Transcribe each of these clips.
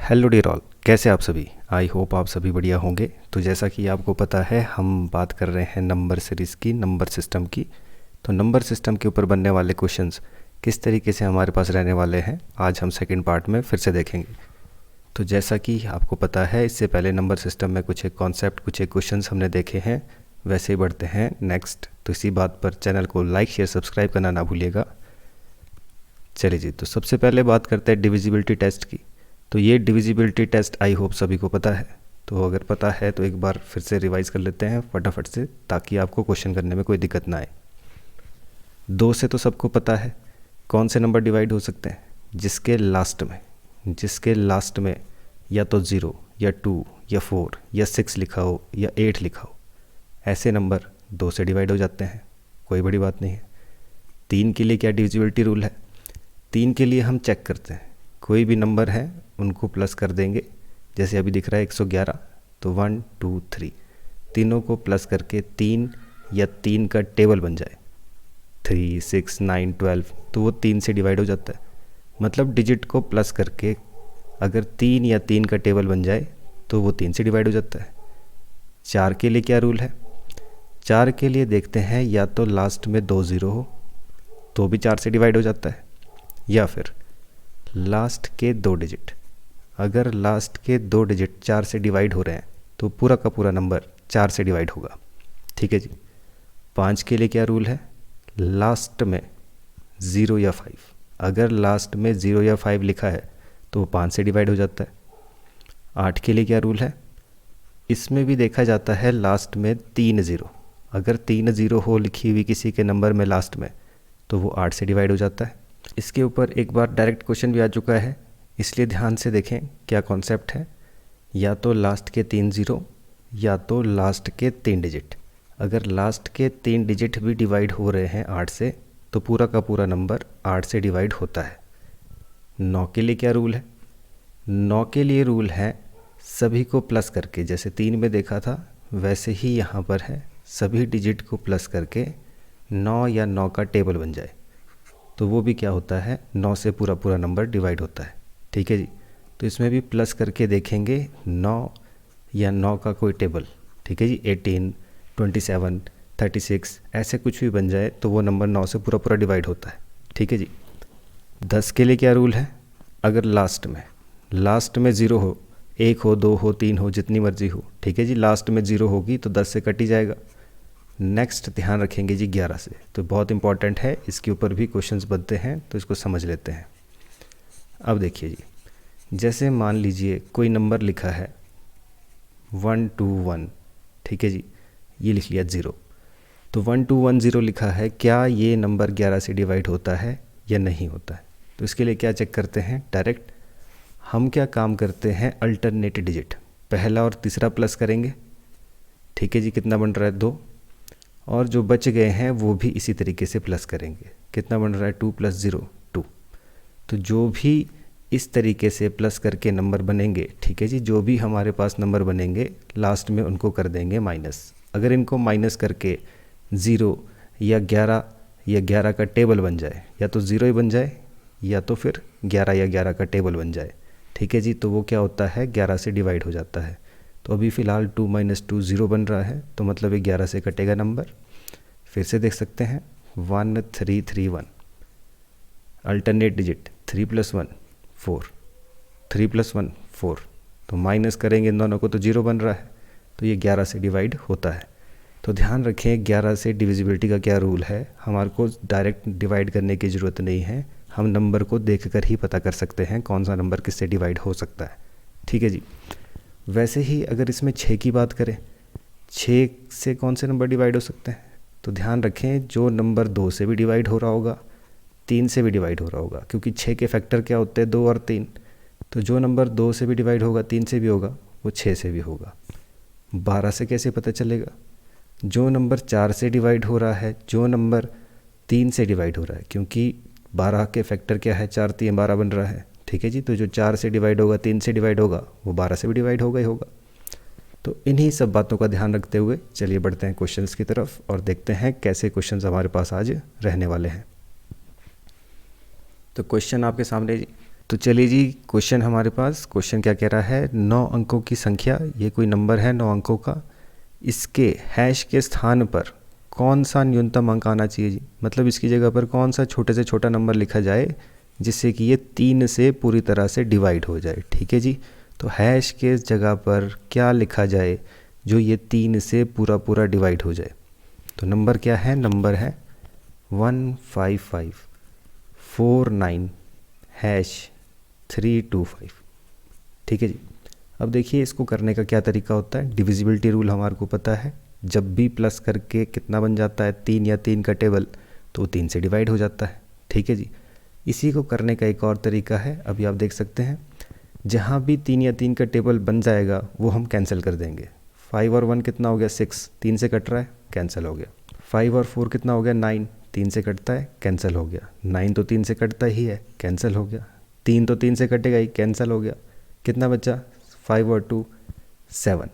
Hello dear all, कैसे आप सभी। आई होप आप सभी बढ़िया होंगे। तो जैसा कि आपको पता है हम बात कर रहे हैं नंबर सीरीज़ की, नंबर सिस्टम की। तो नंबर सिस्टम के ऊपर बनने वाले क्वेश्चंस किस तरीके से हमारे पास रहने वाले हैं, आज हम सेकंड पार्ट में फिर से देखेंगे। तो जैसा कि आपको पता है, इससे पहले नंबर सिस्टम में कुछ एक कॉन्सेप्ट, कुछ एक क्वेश्चंस हमने देखे हैं। वैसे ही बढ़ते हैं नेक्स्ट। तो इसी बात पर चैनल को लाइक शेयर सब्सक्राइब करना ना भूलिएगा। चलिए जी, तो सबसे पहले बात करते हैं डिविजिबिलिटी टेस्ट की। तो ये डिविजिबिलिटी टेस्ट आई होप सभी को पता है। तो अगर पता है तो एक बार फिर से रिवाइज कर लेते हैं फटाफट से, ताकि आपको क्वेश्चन करने में कोई दिक्कत ना आए। 2 से तो सबको पता है कौन से नंबर डिवाइड हो सकते हैं, जिसके लास्ट में या तो 0 या 2 या 4 या 6 लिखा हो या 8 लिखा हो, ऐसे नंबर 2 से डिवाइड हो जाते हैं। कोई बड़ी बात नहीं है। 3 के लिए क्या डिविजिबिलिटी रूल है? 3 के लिए हम चेक करते हैं, कोई भी नंबर है उनको प्लस कर देंगे। जैसे अभी दिख रहा है 111, तो 1 2 3 तीनों को प्लस करके 3 या 3 का टेबल बन जाए, 3 6 9 12, तो वो 3 से डिवाइड हो जाता है। मतलब डिजिट को प्लस करके अगर 3 या 3 का टेबल बन जाए तो वो 3 से डिवाइड हो जाता है। 4 के लिए क्या रूल है? 4 के लिए देखते हैं, या तो लास्ट में 2 0 हो तो भी 4 से डिवाइड हो जाता है, या फिर लास्ट के 2 डिजिट, अगर लास्ट के 2 डिजिट 4 से डिवाइड हो रहे हैं तो पूरा का पूरा नंबर 4 से डिवाइड होगा। ठीक है जी। 5 के लिए क्या रूल है? लास्ट में 0 या 5, अगर लास्ट में 0 या 5 लिखा है तो वो 5 से डिवाइड हो जाता है। 8 के लिए क्या रूल है? इसमें भी देखा जाता है लास्ट में 3 0, अगर 3 0 हो लिखी हुई किसी के नंबर में लास्ट में तो वो 8 से डिवाइड हो जाता है। इसके ऊपर एक बार डायरेक्ट क्वेश्चन भी आ चुका है, इसलिए ध्यान से देखें क्या कॉन्सेप्ट है। या तो लास्ट के 3 0 या तो लास्ट के 3 डिजिट। अगर लास्ट के 3 डिजिट भी डिवाइड हो रहे हैं 8 से तो पूरा का पूरा नंबर 8 से डिवाइड होता है। 9 के लिए क्या रूल है? 9 के लिए रूल है सभी को प्लस करके, जैसे 3 में देखा था वैसे ही यहाँ पर है, सभी डिजिट को प्लस करके 9 या 9 का टेबल बन जाए तो वो भी क्या होता है, 9 से पूरा पूरा नंबर डिवाइड होता है। ठीक है जी। तो इसमें भी प्लस करके देखेंगे 9 या 9 का कोई टेबल। ठीक है जी। 18 27 36 ऐसे कुछ भी बन जाए तो वो नंबर 9 से पूरा पूरा डिवाइड होता है। ठीक है जी। 10 के लिए क्या रूल है? अगर लास्ट में 0 हो, 1 हो, 2 हो, 3 हो, जितनी मर्जी हो, ठीक है जी, लास्ट में 0 होगी तो 10 से कट ही जाएगा। नेक्स्ट ध्यान रखेंगे जी 11 से, तो बहुत इंपॉर्टेंट है, इसके ऊपर भी क्वेश्चंस बनते हैं तो इसको समझ लेते हैं। अब देखिए जी, जैसे मान लीजिए कोई नंबर लिखा है 1 2 1, ठीक है जी, ये लिख लिया 0, तो 1 2 1 0 लिखा है, क्या ये नंबर 11 से डिवाइड होता है या नहीं होता है? तो इसके लिए क्या चेक करते हैं, डायरेक्ट हम क्या काम करते हैं, अल्टरनेट डिजिट पहला और तीसरा प्लस करेंगे। ठीक है जी। कितना बन रहा है? 2, और जो बच गए हैं वो भी इसी तरीके से प्लस करेंगे। कितना बन रहा है? 2 + 0 2। तो जो भी इस तरीके से प्लस करके नंबर बनेंगे, ठीक है जी, जो भी हमारे पास नंबर बनेंगे लास्ट में उनको कर देंगे माइनस। अगर इनको माइनस करके 0 या 11 का टेबल बन जाए, या तो 0 ही बन जाए या तो फिर 11 या 11 का टेबल बन जाए, ठीक है जी, तो वो क्या होता है, 11 से डिवाइड हो जाता है। तो अभी फ़िलहाल 2 - 2 0 बन रहा है, तो मतलब ये 11 से कटेगा नंबर। फिर से देख सकते हैं 1 3 3 1, अल्टरनेट डिजिट 3 + 1 4, 3 + 1 4, तो माइनस करेंगे इन दोनों को तो 0 बन रहा है, तो ये 11 से डिवाइड होता है। तो ध्यान रखें 11 से डिविजिबिलिटी का क्या रूल है, हमारे को डायरेक्ट डिवाइड करने की ज़रूरत नहीं है, हम नंबर को देखकर ही पता कर सकते हैं कौन सा नंबर किससे डिवाइड हो सकता है। ठीक है जी। वैसे ही अगर इसमें 6 की बात करें, 6 से कौन से नंबर डिवाइड हो सकते हैं? तो ध्यान रखें जो नंबर 2 से भी डिवाइड हो रहा होगा, 3 से भी डिवाइड हो रहा होगा, क्योंकि 6 के फैक्टर क्या होते हैं, 2 और 3। तो जो नंबर 2 से भी डिवाइड होगा, 3 से भी होगा, वो 6 से भी होगा। 12 से कैसे पता चलेगा? जो नंबर 4 से डिवाइड हो रहा है, जो नंबर 3 से डिवाइड हो रहा है, क्योंकि 12 के फैक्टर क्या है, 4 3 12 बन रहा है। ठीक है जी। तो जो 4 से डिवाइड होगा, 3 से डिवाइड होगा, वो 12 से भी डिवाइड होगा ही होगा। तो इन्हीं सब बातों का ध्यान रखते हुए चलिए बढ़ते हैं क्वेश्चंस की तरफ और देखते हैं कैसे क्वेश्चंस हमारे पास आज रहने वाले हैं। तो क्वेश्चन आपके सामने जी, तो चलिए जी, क्वेश्चन हमारे पास, क्वेश्चन क्या कह रहा है, 9 अंकों की संख्या, ये कोई नंबर है 9 अंकों का, इसके हैश के स्थान पर कौन सा न्यूनतम अंक आना चाहिए जी। मतलब इसकी जगह पर कौन सा छोटे से छोटा नंबर लिखा जाए जिससे कि ये 3 से पूरी तरह से डिवाइड हो जाए। ठीक है जी, तो हैश के जगह पर क्या लिखा जाए जो ये 3 से पूरा पूरा डिवाइड हो जाए। तो नंबर क्या है, नंबर है 15549 हैश 325। ठीक है जी। अब देखिए इसको करने का क्या तरीका होता है। डिविजिबिलिटी रूल हमारे को पता है, जब भी प्लस करके कितना बन जाता है 3 या 3 का टेबल, तो 3 से डिवाइड हो जाता है। ठीक है जी। इसी को करने का एक और तरीका है, अभी आप देख सकते हैं, जहाँ भी 3 या 3 का टेबल बन जाएगा वो हम कैंसिल कर देंगे। 5 और 1 कितना हो गया, 6, 3 से कट रहा है, कैंसिल हो गया। 5 और 4 कितना हो गया, 9, 3 से कटता है, कैंसिल हो गया। 9 तो 3 से कटता ही है, कैंसिल हो गया। 3 तो 3 से कटेगा ही, कैंसिल हो गया। कितना बचा, 5 और 2 7।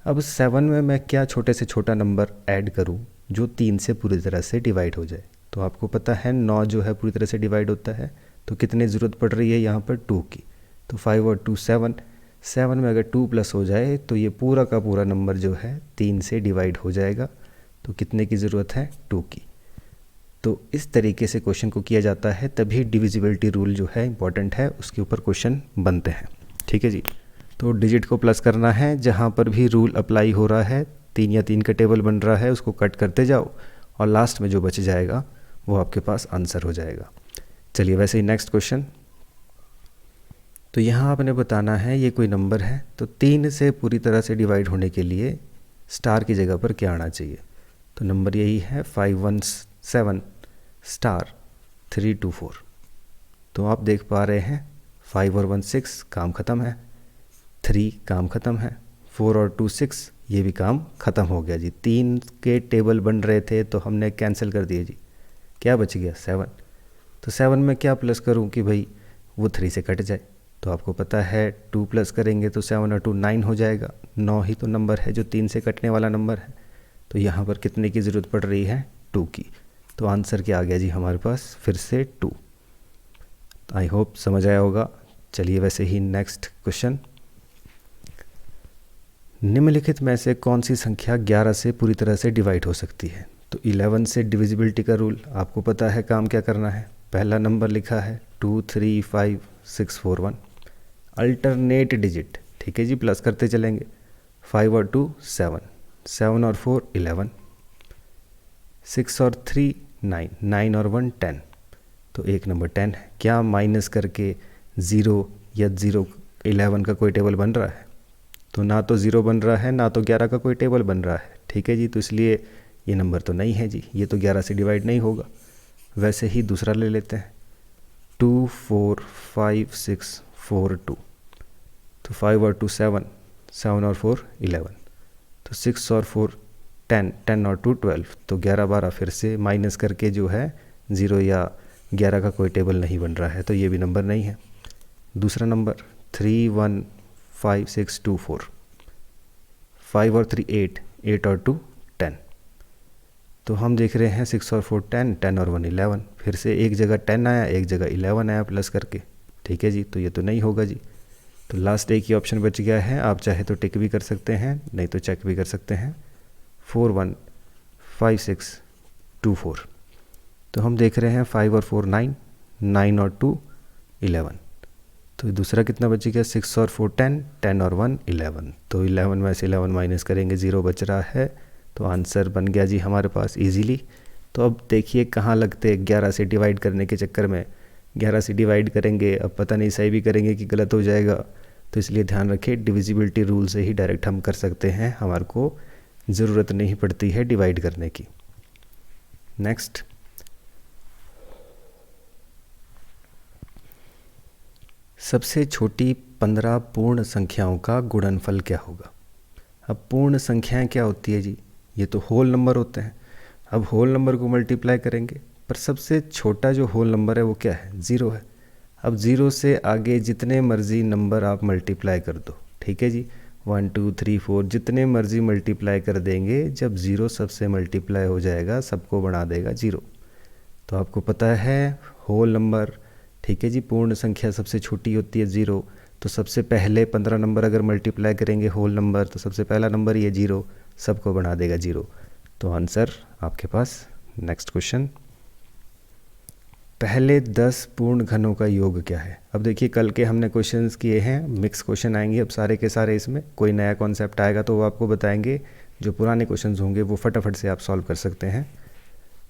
अब 7 में मैं क्या छोटे से छोटा नंबर ऐड करूं जो 3 से पूरी तरह से डिवाइड हो जाए। तो आपको पता है 9 जो है पूरी तरह से डिवाइड होता है, तो कितनी ज़रूरत पड़ रही है यहाँ पर 2 की। तो 5 और 2 7, 7 में अगर 2 प्लस हो जाए तो ये पूरा का पूरा नंबर जो है 3 से डिवाइड हो जाएगा। तो कितने की ज़रूरत है, 2 की। तो इस तरीके से क्वेश्चन को किया जाता है, तभी डिविजिबिलिटी रूल जो है इंपॉर्टेंट है, उसके ऊपर क्वेश्चन बनते हैं। ठीक है जी। तो डिजिट को प्लस करना है, जहाँ पर भी रूल अप्लाई हो रहा है, 3 या 3 का टेबल बन रहा है, उसको कट करते जाओ और लास्ट में जो बच जाएगा वो आपके पास आंसर हो जाएगा। चलिए वैसे ही नेक्स्ट क्वेश्चन। तो यहाँ आपने बताना है ये कोई नंबर है, तो 3 से पूरी तरह से डिवाइड होने के लिए स्टार की जगह पर क्या आना चाहिए। तो नंबर यही है 517 स्टार 324। तो आप देख पा रहे हैं 5 और 1 6, काम ख़त्म है। 3 काम ख़त्म है। 4 और 2 6, ये भी काम ख़त्म हो गया जी। 3 के टेबल बन रहे थे तो हमने कैंसिल कर दिए जी। क्या बच गया, 7। तो 7 में क्या प्लस करूं कि भाई वो 3 से कट जाए। तो आपको पता है 2 प्लस करेंगे तो 7 और 2 9 हो जाएगा। 9 ही तो नंबर है जो 3 से कटने वाला नंबर है। तो यहाँ पर कितने की ज़रूरत पड़ रही है, 2 की। तो आंसर क्या आ गया जी हमारे पास, फिर से 2। आई होप समझ आया होगा। चलिए वैसे ही नेक्स्ट क्वेश्चन। निम्नलिखित में से कौन सी संख्या 11 से पूरी तरह से डिवाइड हो सकती है। तो 11 से डिविजिबिलिटी का रूल आपको पता है, काम क्या करना है। पहला नंबर लिखा है 2 3 5 6 4 1, अल्टरनेट डिजिट। ठीक है जी, प्लस करते चलेंगे। 5 और 2 7, 7 और 4 11, 6 और 3 9, 9 और 1 10। तो एक नंबर 10 है। क्या माइनस करके 0 या 0 11 का कोई टेबल बन रहा है। तो ना तो 0 बन रहा है, ना तो 11 का कोई टेबल बन रहा है। ठीक है जी, तो इसलिए ये नंबर तो नहीं है जी, ये तो 11 से डिवाइड नहीं होगा। वैसे ही दूसरा ले लेते हैं 2 4 5 6 4 2। तो 5 और 2 7, 7 और 4 11, तो 6 और 4 10, 10 और 2 12। तो 11 12 फिर से माइनस करके जो है 0 या 11 का कोई टेबल नहीं बन रहा है, तो ये भी नंबर नहीं है। दूसरा नंबर 3 1 5 6 2 4, 5 और 3 8, 8 और 2 10। तो हम देख रहे हैं 6 और 4 10, 10 और 1 11। फिर से एक जगह 10 आया, एक जगह 11 आया प्लस करके। ठीक है जी, तो ये तो नहीं होगा जी। तो लास्ट एक ही ऑप्शन बच गया है, आप चाहे तो टिक भी कर सकते हैं, नहीं तो चेक भी कर सकते हैं। 4 1 5 6 2 4। तो हम देख रहे हैं 5 और 4 9, 9 और 2 11। तो दूसरा कितना बच गया, 6 और 4 10, 10 और 1 11। तो 11 में से 11 माइनस करेंगे, 0 बच रहा है। तो आंसर बन गया जी हमारे पास इजीली। तो अब देखिए कहाँ लगते 11 से डिवाइड करने के चक्कर में। 11 से डिवाइड करेंगे, अब पता नहीं सही भी करेंगे कि गलत हो जाएगा। तो इसलिए ध्यान रखें, डिविजिबिलिटी रूल से ही डायरेक्ट हम कर सकते हैं, हमारे को ज़रूरत नहीं पड़ती है डिवाइड करने की। नेक्स्ट, सबसे छोटी 15 पूर्ण संख्याओं का गुणनफल क्या होगा। अब पूर्ण संख्याएं क्या होती है जी, ये तो होल नंबर होते हैं। अब होल नंबर को मल्टीप्लाई करेंगे, पर सबसे छोटा जो होल नंबर है वो क्या है, 0 है। अब 0 से आगे जितने मर्जी नंबर आप मल्टीप्लाई कर दो। ठीक है जी, 1 2 3 4 जितने मर्जी मल्टीप्लाई कर देंगे, जब 0 सबसे मल्टीप्लाई हो जाएगा सबको बना देगा 0। तो आपको पता है होल नंबर, ठीक है जी। पूर्ण संख्या सबसे छोटी होती है 0, तो सबसे पहले 15 नंबर अगर मल्टीप्लाई करेंगे होल नंबर तो सबसे पहला नंबर ये 0 सबको बना देगा 0। तो आंसर आपके पास। नेक्स्ट क्वेश्चन, पहले 10 पूर्ण घनों का योग क्या है। अब देखिए कल के हमने क्वेश्चंस किए हैं, मिक्स क्वेश्चन आएंगे अब सारे के सारे, इसमें कोई नया कॉन्सेप्ट आएगा तो वो आपको बताएंगे, जो पुराने क्वेश्चंस होंगे वो फटाफट से आप सॉल्व कर सकते हैं।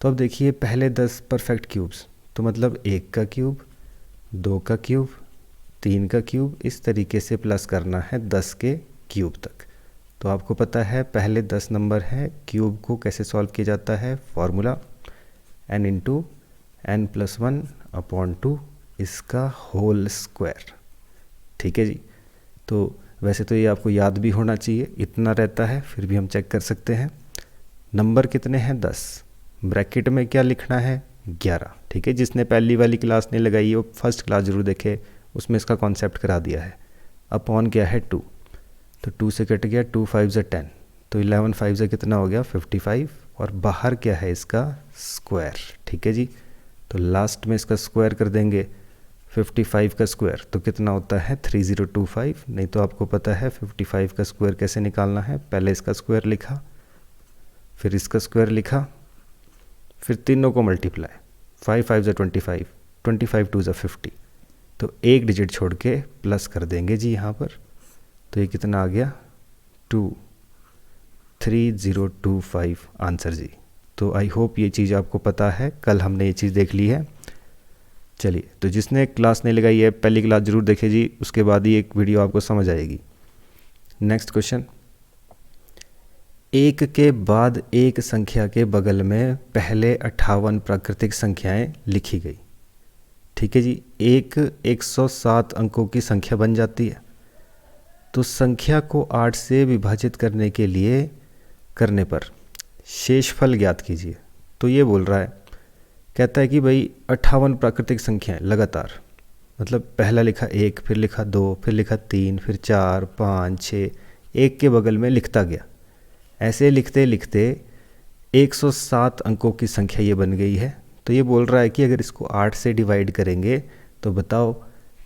तो अब देखिए पहले 10 परफेक्ट क्यूब्स, तो मतलब 1 का क्यूब, 2 का क्यूब, 3 का क्यूब, इस तरीके से प्लस करना है 10 के क्यूब तक। तो आपको पता है पहले 10 नंबर है, क्यूब को कैसे सॉल्व किया जाता है, formula n into n plus 1 upon 2 इसका होल स्क्वायर। ठीक है जी। तो वैसे तो ये आपको याद भी होना चाहिए, इतना रहता है, फिर भी हम चेक कर सकते हैं। नंबर कितने हैं 10, ब्रैकेट में क्या लिखना है 11। ठीक है, जिसने पहली वाली क्लास नहीं लगाई वो फर्स्ट क्लास जरूर देखे, उसमें इसका कॉन्सेप्ट करा दिया है। अपॉन क्या है 2, तो 2 से कट गया, 2 5 से 10, तो 11 5 से कितना हो गया 55, और बाहर क्या है इसका स्क्वायर। ठीक है जी। तो लास्ट में इसका स्क्वायर कर देंगे, 55 का स्क्वायर तो कितना होता है 3025। नहीं तो आपको पता है 55 का स्क्वायर कैसे निकालना है, पहले इसका स्क्वायर लिखा, फिर इसका स्क्वायर लिखा, फिर तीनों को मल्टीप्लाई, 5 5 से 25, 25 2 से 50, तो एक डिजिट छोड़ के प्लस कर देंगे जी यहाँ पर। तो ये कितना आ गया 23025 आंसर जी। तो आई होप ये चीज़ आपको पता है, कल हमने ये चीज़ देख ली है। चलिए, तो जिसने क्लास नहीं लगाई है पहली क्लास ज़रूर देखे जी, उसके बाद ही एक वीडियो आपको समझ आएगी। नेक्स्ट क्वेश्चन, एक के बाद एक संख्या के बगल में पहले 58 प्राकृतिक संख्याएं लिखी गई। ठीक है जी। एक 107 अंकों की संख्या बन जाती है, तो संख्या को 8 से विभाजित करने पर शेषफल ज्ञात कीजिए। तो ये बोल रहा है, कहता है कि भाई 58 प्राकृतिक संख्याएं लगातार, मतलब पहला लिखा 1, फिर लिखा 2, फिर लिखा 3, फिर 4 5 6, एक के बगल में लिखता गया। ऐसे लिखते लिखते 107 अंकों की संख्या ये बन गई है। तो ये बोल रहा है कि अगर इसको 8 से डिवाइड करेंगे तो बताओ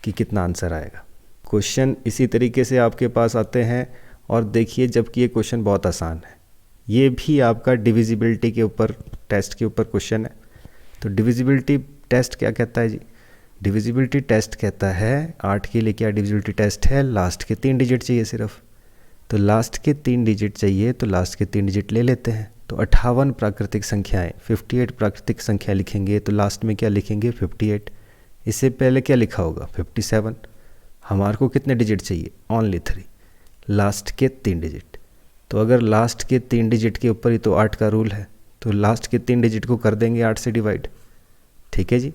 कि कितना आंसर आएगा। क्वेश्चन इसी तरीके से आपके पास आते हैं, और देखिए जबकि ये क्वेश्चन बहुत आसान है, ये भी आपका डिविजिबिलिटी के ऊपर, टेस्ट के ऊपर क्वेश्चन है। तो डिविजिबिलिटी टेस्ट क्या कहता है जी, डिविजिबिलिटी टेस्ट कहता है 8 के लिए क्या डिविजिबिलिटी टेस्ट है, लास्ट के 3 डिजिट चाहिए सिर्फ। तो लास्ट के 3 डिजिट चाहिए, तो लास्ट के 3 डिजिट ले लेते हैं। तो 58 प्राकृतिक संख्याएं, 58 प्राकृतिक संख्या लिखेंगे तो लास्ट में क्या लिखेंगे 58। इससे पहले क्या लिखा होगा 57। हमारे को कितने डिजिट चाहिए, ओनली 3, लास्ट के 3 डिजिट। तो अगर लास्ट के 3 डिजिट के ऊपर ही तो 8 का रूल है, तो लास्ट के 3 डिजिट को कर देंगे 8 से डिवाइड। ठीक है जी।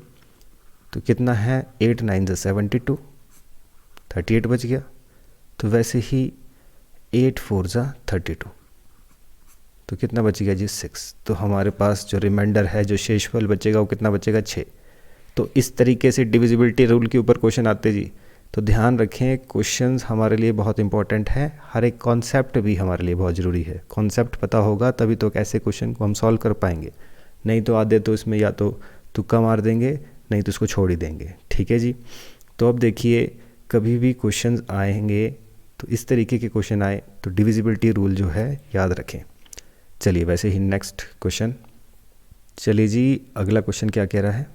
तो कितना है 8 9 से 72, 38 बच गया। तो वैसे ही 8 4 जा 32, तो कितना बच गया जी 6। तो हमारे पास जो रिमाइंडर है, जो शेषफल बचेगा वो कितना बचेगा 6। तो इस तरीके से डिविजिबिलिटी रूल के ऊपर क्वेश्चन आते जी। तो ध्यान रखें, क्वेश्चंस हमारे लिए बहुत इंपॉर्टेंट है, हर एक कॉन्सेप्ट भी हमारे लिए बहुत ज़रूरी है। कॉन्सेप्ट पता होगा तभी तो ऐसे क्वेश्चन को हम सॉल्व कर पाएंगे, नहीं तो आधे तो इसमें या तो तुक्का मार देंगे, नहीं तो इसको छोड़ ही देंगे। ठीक है जी। तो अब देखिए कभी भी क्वेश्चंस आएंगे तो इस तरीके के क्वेश्चन आए तो डिविजिबिलिटी रूल जो है याद रखें। चलिए वैसे ही नेक्स्ट क्वेश्चन, चलिए जी अगला क्वेश्चन क्या कह रहा है।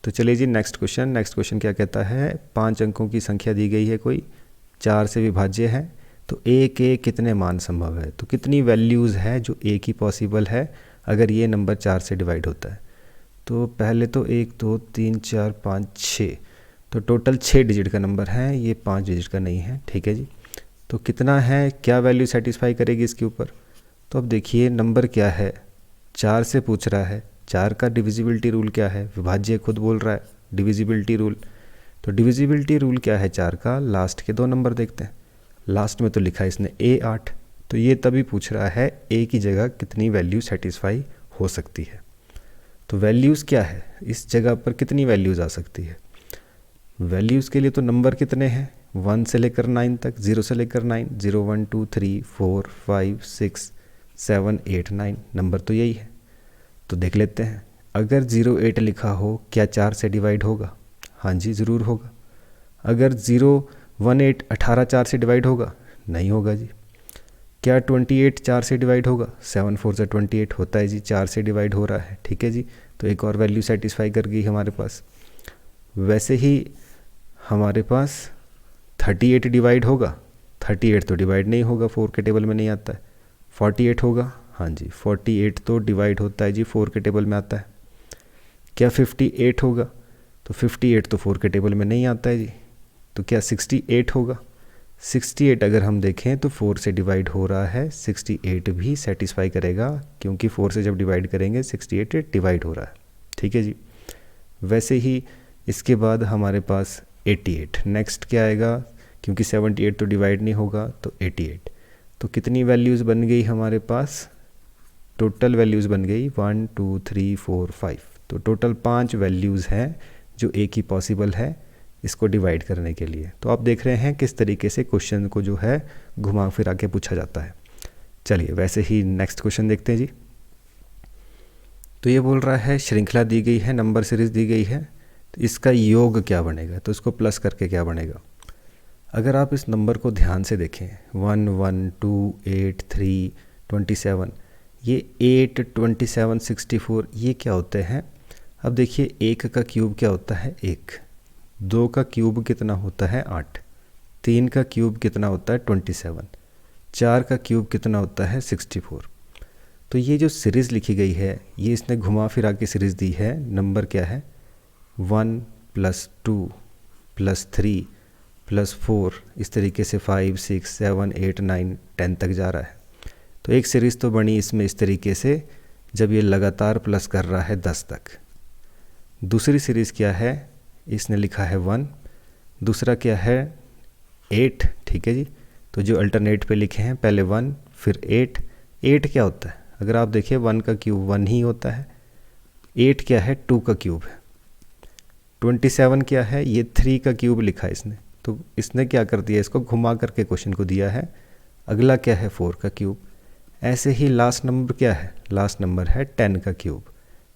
तो चलिए जी नेक्स्ट क्वेश्चन क्या कहता है, 5 अंकों की संख्या दी गई है कोई, 4 से विभाज्य है, तो ए के कितने मान संभव है। तो कितनी वैल्यूज़ है जो ए की पॉसिबल है अगर ये नंबर 4 से डिवाइड होता है। तो पहले तो 1 2 3 4 5 6, तो टोटल 6 डिजिट का नंबर है, ये 5 डिजिट का नहीं है। ठीक है जी। तो कितना है, क्या वैल्यू सेटिस्फाई करेगी इसके ऊपर। तो अब देखिए नंबर क्या है, 4 से पूछ रहा है, 4 का डिविजिबिलिटी रूल क्या है, विभाज्य खुद बोल रहा है डिविजिबिलिटी रूल। तो डिविजिबिलिटी रूल क्या है 4 का, लास्ट के 2 नंबर देखते हैं। लास्ट में तो लिखा है इसने A 8, तो ये तभी पूछ रहा है A की जगह कितनी वैल्यू सेटिस्फाई हो सकती है। तो वैल्यूज़ क्या है, इस जगह पर कितनी वैल्यूज़ आ सकती है। वैल्यूज़ के लिए तो नंबर कितने हैं, 1 से लेकर 9 तक, 0 से लेकर 9, 0 1 2 3 4 5 6 7 8 9, नंबर तो यही है। तो देख लेते हैं, अगर 0 8 लिखा हो क्या 4 से डिवाइड होगा, हाँ जी ज़रूर होगा। अगर 018 18 4 से डिवाइड होगा? नहीं होगा जी। क्या 28 4 से डिवाइड होगा? 7 4 से 28 होता है जी, 4 से डिवाइड हो रहा है। ठीक है जी, तो एक और वैल्यू सेटिस्फाई कर गई हमारे पास। वैसे ही हमारे पास 38 डिवाइड होगा? 38 तो डिवाइड नहीं होगा, 4 के टेबल में नहीं आता है। 48 होगा? हाँ जी 48 तो डिवाइड होता है जी, 4 के टेबल में आता है। क्या 58 होगा? तो 58 तो 4 के टेबल में नहीं आता है जी। तो क्या 68 होगा? 68 अगर हम देखें तो 4 से डिवाइड हो रहा है, 68 भी सेटिस्फाई करेगा, क्योंकि 4 से जब डिवाइड करेंगे 68 डिवाइड हो रहा है। ठीक है जी। वैसे ही इसके बाद हमारे पास 88, नेक्स्ट क्या आएगा? क्योंकि 78 तो डिवाइड नहीं होगा, तो 88। तो कितनी वैल्यूज़ बन गई हमारे पास? टोटल वैल्यूज़ बन गई 1 2 3 4 5। तो टोटल 5 वैल्यूज़ हैं जो एक ही पॉसिबल है इसको डिवाइड करने के लिए। तो आप देख रहे हैं किस तरीके से क्वेश्चन को जो है घुमा फिरा के पूछा जाता है। चलिए वैसे ही नेक्स्ट क्वेश्चन देखते हैं जी। तो ये बोल रहा है श्रृंखला दी गई है, नंबर सीरीज दी गई है, तो इसका योग क्या बनेगा? तो इसको प्लस करके क्या बनेगा? अगर आप इस नंबर को ध्यान से देखें 1 1 2 8 3 27, ये 8 27 64 ये क्या होते हैं? अब देखिए 1 का क्यूब क्या होता है? 1। 2 का क्यूब कितना होता है? 8। 3 का क्यूब कितना होता है? 27। 4 का क्यूब कितना होता है? 64। तो ये जो सीरीज़ लिखी गई है, ये इसने घुमा फिरा के सीरीज़ दी है। नंबर क्या है? 1 + 2 + 3 + 4, इस तरीके से 5 6 7 8 9 10 तक जा रहा है। तो एक सीरीज़ तो बनी इसमें इस तरीके से, जब ये लगातार प्लस कर रहा है 10 तक। दूसरी सीरीज़ क्या है? इसने लिखा है 1, दूसरा क्या है? 8। ठीक है जी। तो जो अल्टरनेट पे लिखे हैं, पहले 1 फिर 8। 8 क्या होता है? अगर आप देखिए 1 का क्यूब 1 ही होता है। 8 क्या है? 2 का क्यूब है। 27 क्या है? ये 3 का क्यूब लिखा है इसने। तो इसने क्या कर दिया? इसको घुमा करके क्वेश्चन को दिया है। अगला क्या है? 4 का क्यूब। ऐसे ही लास्ट नंबर क्या है? लास्ट नंबर है 10 का क्यूब।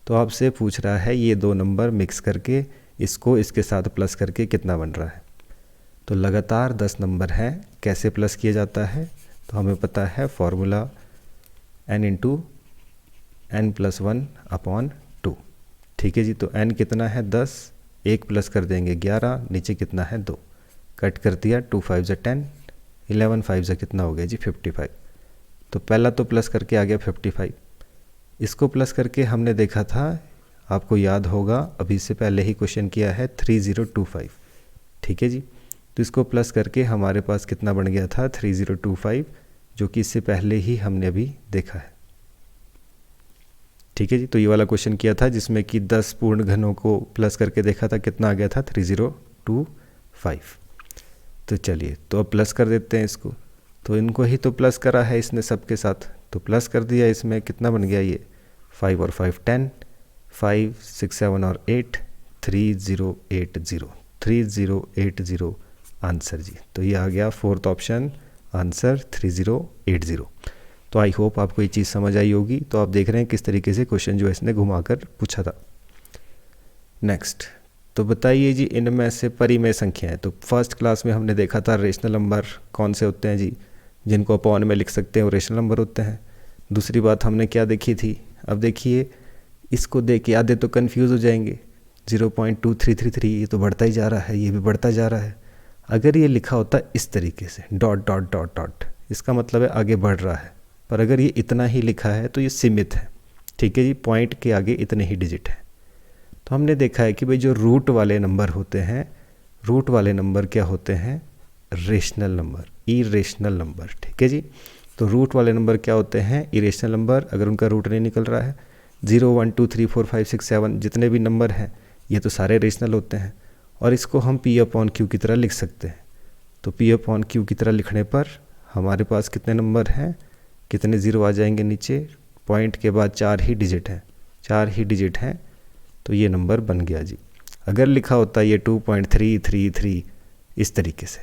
तो आपसे पूछ रहा है ये दो नंबर मिक्स करके इसको इसके साथ प्लस करके कितना बन रहा है। तो लगातार 10 नंबर हैं, कैसे प्लस किया जाता है? तो हमें पता है फॉर्मूला n × n + 1/2। ठीक है जी। तो n कितना है? 10, 1 प्लस कर देंगे 11, नीचे कितना है? 2, कट कर दिया, 2 5 = 10, 11 5 = कितना हो गया जी? 55। तो पहला तो प्लस करके आ गया 55। इसको प्लस करके हमने देखा था, आपको याद होगा अभी से पहले ही क्वेश्चन किया है 3025। ठीक है जी। तो इसको प्लस करके हमारे पास कितना बन गया था? 3025, जो कि इससे पहले ही हमने अभी देखा है। ठीक है जी। तो ये वाला क्वेश्चन किया था जिसमें कि 10 पूर्ण घनों को प्लस करके देखा था, कितना आ गया था? 3025। तो चलिए, तो अब प्लस कर देते हैं इसको। तो इनको ही तो प्लस करा है इसने सबके साथ, तो प्लस कर दिया। इसमें कितना बन गया? ये 5 और 5 10, 5 6 7 और 8 3080, 3080 आंसर जी। तो ये आ गया फोर्थ ऑप्शन आंसर 3080। तो आई होप आपको ये चीज़ समझ आई होगी। तो आप देख रहे हैं किस तरीके से क्वेश्चन जो है इसने घुमाकर पूछा था। नेक्स्ट, तो बताइए जी इनमें से परिमेय संख्याएं। तो फर्स्ट क्लास में हमने देखा था रेशनल नंबर कौन से होते हैं जी, जिनको अपॉन में लिख सकते हैं वो रेशनल नंबर होते हैं। दूसरी बात हमने क्या देखी थी? अब देखिए इसको देख के आधे तो कंफ्यूज हो जाएंगे, 0.2333 ये तो बढ़ता ही जा रहा है, ये भी बढ़ता जा रहा है। अगर ये लिखा होता इस तरीके से डॉट डॉट डॉट डॉट, इसका मतलब है आगे बढ़ रहा है। पर अगर ये इतना ही लिखा है तो ये सीमित है। ठीक है जी, पॉइंट के आगे इतने ही डिजिट है। तो हमने देखा है कि भाई जो रूट वाले नंबर होते हैं, रूट वाले नंबर क्या होते हैं? Rational number, irrational number. ठीक है जी। तो रूट वाले नंबर क्या होते हैं? इरेशनल नंबर, अगर उनका रूट नहीं निकल रहा है। 0 1 2 3 4 5 6 7 जितने भी नंबर हैं ये तो सारे रेशनल होते हैं। और इसको हम P/Q की तरह लिख सकते हैं। तो P/Q की तरह लिखने पर हमारे पास कितने नंबर हैं, कितने ज़ीरो आ जाएंगे नीचे? पॉइंट के बाद 4 ही डिजिट हैं, 4 ही डिजिट हैं। तो ये नंबर बन गया जी। अगर लिखा होता ये 2.333 इस तरीके से,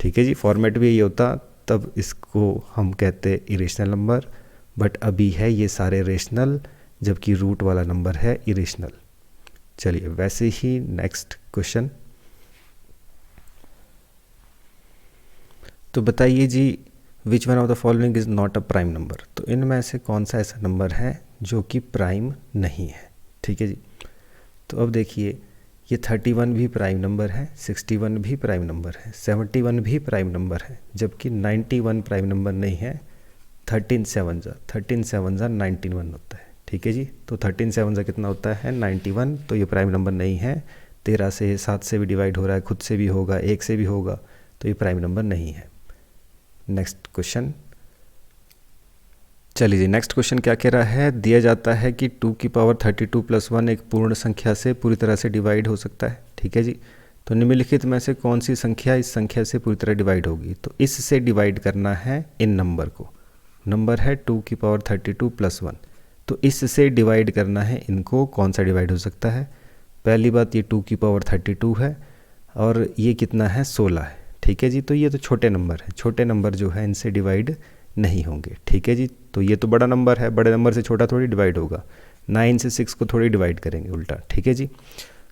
ठीक है जी, फॉर्मेट भी यही होता, तब इसको हम कहते इरेशनल नंबर। बट अभी है ये सारे रेशनल, जबकि रूट वाला नंबर है इरेशनल। चलिए वैसे ही नेक्स्ट क्वेश्चन। तो बताइए जी, which one of the following is not a prime number. तो इनमें से कौन सा ऐसा नंबर है जो कि प्राइम नहीं है। ठीक है जी। तो अब देखिए, ये 31 भी प्राइम नंबर है, 61 भी प्राइम नंबर है, 71 भी प्राइम नंबर है, जबकि 91 प्राइम नंबर नहीं है। 13 7 जा 91 होता है। ठीक है जी। तो 13 7 जा कितना होता है 91। तो ये प्राइम नंबर नहीं है। 13 से 7 से भी डिवाइड हो रहा है, खुद से भी होगा, 1 से भी होगा, तो ये प्राइम नंबर नहीं है। Next question. चलिए जी, नेक्स्ट क्वेश्चन क्या कह रहा है। दिया जाता है कि 2 की पावर 32 + 1 एक पूर्ण संख्या से पूरी तरह से डिवाइड हो सकता है। ठीक है जी। तो निम्नलिखित में से कौन सी संख्या इस संख्या से पूरी तरह डिवाइड होगी। तो इससे डिवाइड करना है इन नंबर को। नंबर है 2 की पावर 32 + 1। तो इससे डिवाइड करना है इनको। कौन सा डिवाइड हो सकता है। पहली बात, ये 2 की पावर 32 है और ये कितना है 16 है। ठीक है जी। तो ये तो छोटे नंबर है, छोटे नंबर जो है इनसे डिवाइड नहीं होंगे। ठीक है जी। तो ये तो बड़ा नंबर है, बड़े नंबर से छोटा थोड़ी डिवाइड होगा। 9 से 6 को थोड़ी डिवाइड करेंगे उल्टा। ठीक है जी।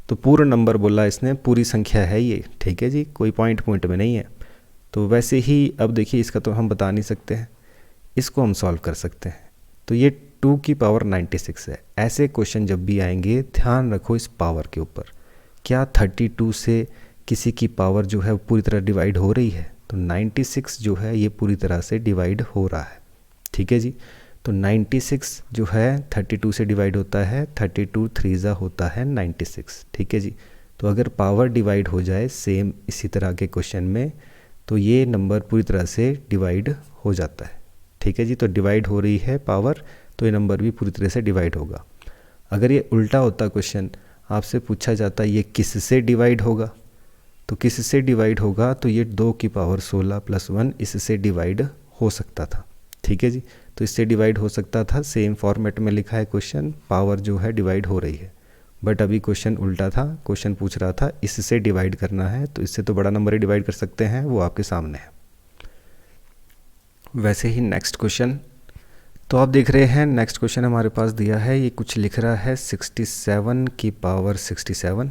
तो पूर्ण नंबर बोला इसने, पूरी संख्या है ये। ठीक है जी, कोई पॉइंट में नहीं है। तो वैसे ही अब देखिए, इसका तो हम बता नहीं सकते हैं, इसको हम सॉल्व कर सकते हैं। तो ये 2 की पावर 96 है। ऐसे क्वेश्चन जब भी आएंगे ध्यान रखो इस पावर के ऊपर। क्या 32 से किसी की पावर जो है पूरी तरह डिवाइड हो रही है। तो 96 जो है ये पूरी तरह से डिवाइड हो रहा है। ठीक है जी। तो 96 जो है 32 से डिवाइड होता है, 32 3 होता है 96। ठीक है जी। तो अगर पावर डिवाइड हो जाए सेम इसी तरह के क्वेश्चन में, तो ये नंबर पूरी तरह से डिवाइड हो जाता है। ठीक है जी। तो डिवाइड हो रही है पावर, तो ये नंबर भी पूरी तरह से डिवाइड होगा। अगर ये उल्टा होता क्वेश्चन, आपसे पूछा जाता ये किससे डिवाइड होगा, तो किससे डिवाइड होगा, तो ये 2 की पावर 16 + 1 इससे डिवाइड हो सकता था। ठीक है जी। तो इससे डिवाइड हो सकता था, सेम फॉर्मेट में लिखा है क्वेश्चन, पावर जो है डिवाइड हो रही है। बट अभी क्वेश्चन उल्टा था, क्वेश्चन पूछ रहा था इससे डिवाइड करना है, तो इससे तो बड़ा नंबर ही डिवाइड कर सकते हैं, वो आपके सामने है। वैसे ही नेक्स्ट क्वेश्चन, तो आप देख रहे हैं नेक्स्ट क्वेश्चन हमारे पास दिया है, ये कुछ लिख रहा है 67 की पावर 67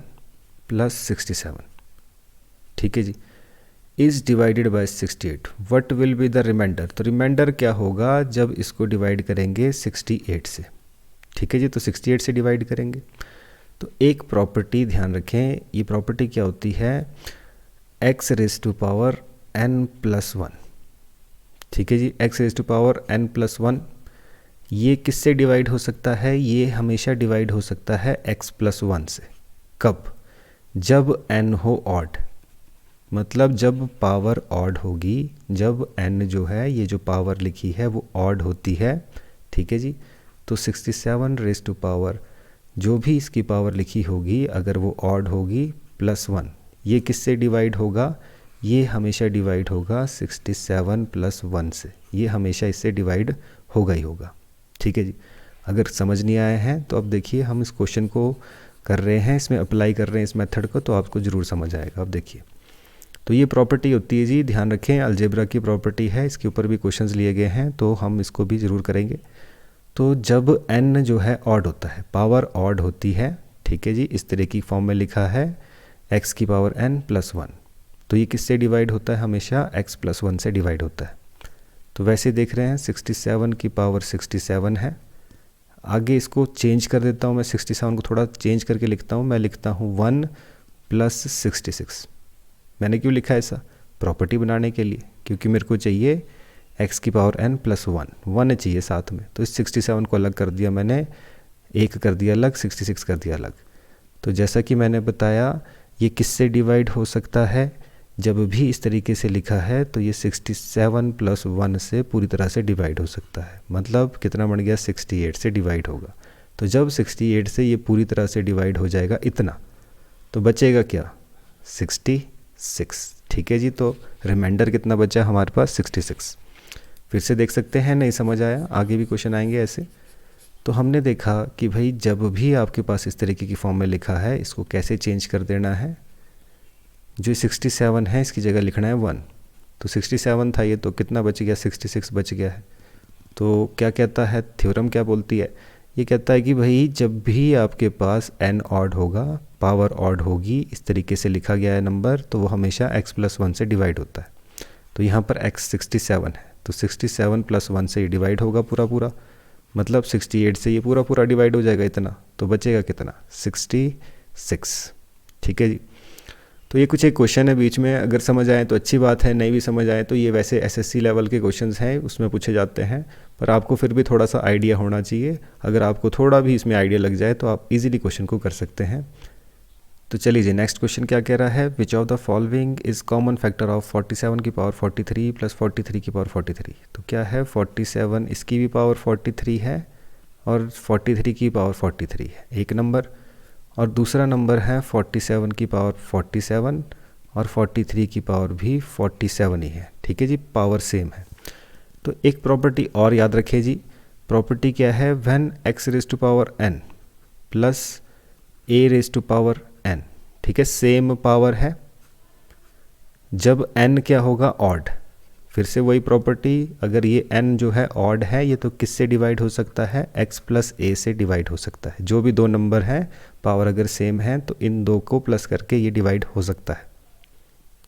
+ 67। ठीक है जी। Is divided by 68, what will be the remainder. तो रिमाइंडर क्या होगा जब इसको डिवाइड करेंगे 68 से। ठीक है जी। तो 68 से डिवाइड करेंगे। तो एक प्रॉपर्टी ध्यान रखें, ये प्रॉपर्टी क्या होती है, x⁻n + 1। ठीक है जी। x⁻n + 1 ये किससे डिवाइड हो सकता है, ये हमेशा डिवाइड हो सकता है x+1 से। कब, जब n हो ऑड, मतलब जब पावर ऑड होगी, जब n जो है ये जो पावर लिखी है वो ऑड होती है। ठीक है जी। तो 67 जो भी इसकी पावर लिखी होगी अगर वो ऑड होगी +1, ये किससे डिवाइड होगा, ये हमेशा डिवाइड होगा 67 + 1 से। ये हमेशा इससे डिवाइड होगा ही होगा। ठीक है जी। अगर समझ नहीं आया है तो अब देखिए, हम इस क्वेश्चन को कर रहे हैं, इसमें अप्लाई कर रहे हैं इस मेथड को, तो आपको ज़रूर समझ आएगा। अब देखिए, तो ये प्रॉपर्टी होती है जी, ध्यान रखें अलजेब्रा की प्रॉपर्टी है, इसके ऊपर भी क्वेश्चंस लिए गए हैं, तो हम इसको भी ज़रूर करेंगे। तो जब n जो है ऑड होता है, पावर ऑड होती है, ठीक है जी, इस तरह की फॉर्म में लिखा है x⁻n + 1, तो ये किससे डिवाइड होता है, हमेशा x+1 से डिवाइड होता है। तो वैसे देख रहे हैं 67 की पावर 67 है। आगे इसको चेंज कर देता हूँ मैं, 67 को थोड़ा चेंज करके लिखता हूँ, मैं लिखता हूँ 1 + 66। मैंने क्यों लिखा है ऐसा, प्रॉपर्टी बनाने के लिए, क्योंकि मेरे को चाहिए x⁻n + 1 चाहिए साथ में। तो इस 67 को अलग कर दिया मैंने, 1 कर दिया अलग, 66 कर दिया अलग। तो जैसा कि मैंने बताया, ये किससे डिवाइड हो सकता है, जब भी इस तरीके से लिखा है तो ये 67 + 1 से पूरी तरह से डिवाइड हो सकता है। मतलब कितना बन गया, 68 से डिवाइड होगा। तो जब 68 से ये पूरी तरह से डिवाइड हो जाएगा इतना, तो बचेगा क्या, 66। ठीक है जी। तो रिमाइंडर कितना बचा हमारे पास, 66। फिर से देख सकते हैं, नहीं समझ आया, आगे भी क्वेश्चन आएंगे ऐसे। तो हमने देखा कि भाई जब भी आपके पास इस तरीके की फॉर्म में लिखा है, इसको कैसे चेंज कर देना है, जो 67 है इसकी जगह लिखना है 1। तो 67 था ये, तो कितना बच गया, 66 बच गया है। तो क्या कहता है थ्योरम, क्या बोलती है, ये कहता है कि भाई जब भी आपके पास n ऑड होगा, पावर ऑड होगी, इस तरीके से लिखा गया है नंबर, तो वो हमेशा x+1 से डिवाइड होता है। तो यहाँ पर x 67 है, तो 67 + 1 से ये डिवाइड होगा पूरा पूरा, मतलब 68 से ये पूरा पूरा डिवाइड हो जाएगा इतना, तो बचेगा कितना 66। ठीक है जी। तो ये कुछ एक क्वेश्चन है बीच में, अगर समझ आए तो अच्छी बात है, नहीं भी समझ आए तो ये वैसे एसएससी लेवल के क्वेश्चंस हैं, उसमें पूछे जाते हैं, पर आपको फिर भी थोड़ा सा आइडिया होना चाहिए। अगर आपको थोड़ा भी इसमें आइडिया लग जाए तो आप इजीली क्वेश्चन को कर सकते हैं। तो चलिए जी, नेक्स्ट क्वेश्चन क्या कह रहा है, which of the following is common factor of 47 की पावर 43 + 43 की पावर 43। तो क्या है, 47 इसकी भी पावर 43 है और 43 की पावर 43 है एक नंबर, और दूसरा नंबर है 47 की पावर 47 और 43 की पावर भी 47 ही है। ठीक है जी, पावर सेम है। तो एक प्रॉपर्टी और याद रखिए जी, प्रॉपर्टी क्या है, व्हेन x⁴n प्लस a⁴n, ठीक है, सेम पावर है, जब n क्या होगा, ऑड। फिर से वही प्रॉपर्टी, अगर ये n जो है ऑड है, ये तो किससे डिवाइड हो सकता है, x + a से डिवाइड हो सकता है। जो भी दो नंबर हैं, पावर अगर सेम है तो इन दो को प्लस करके ये डिवाइड हो सकता है।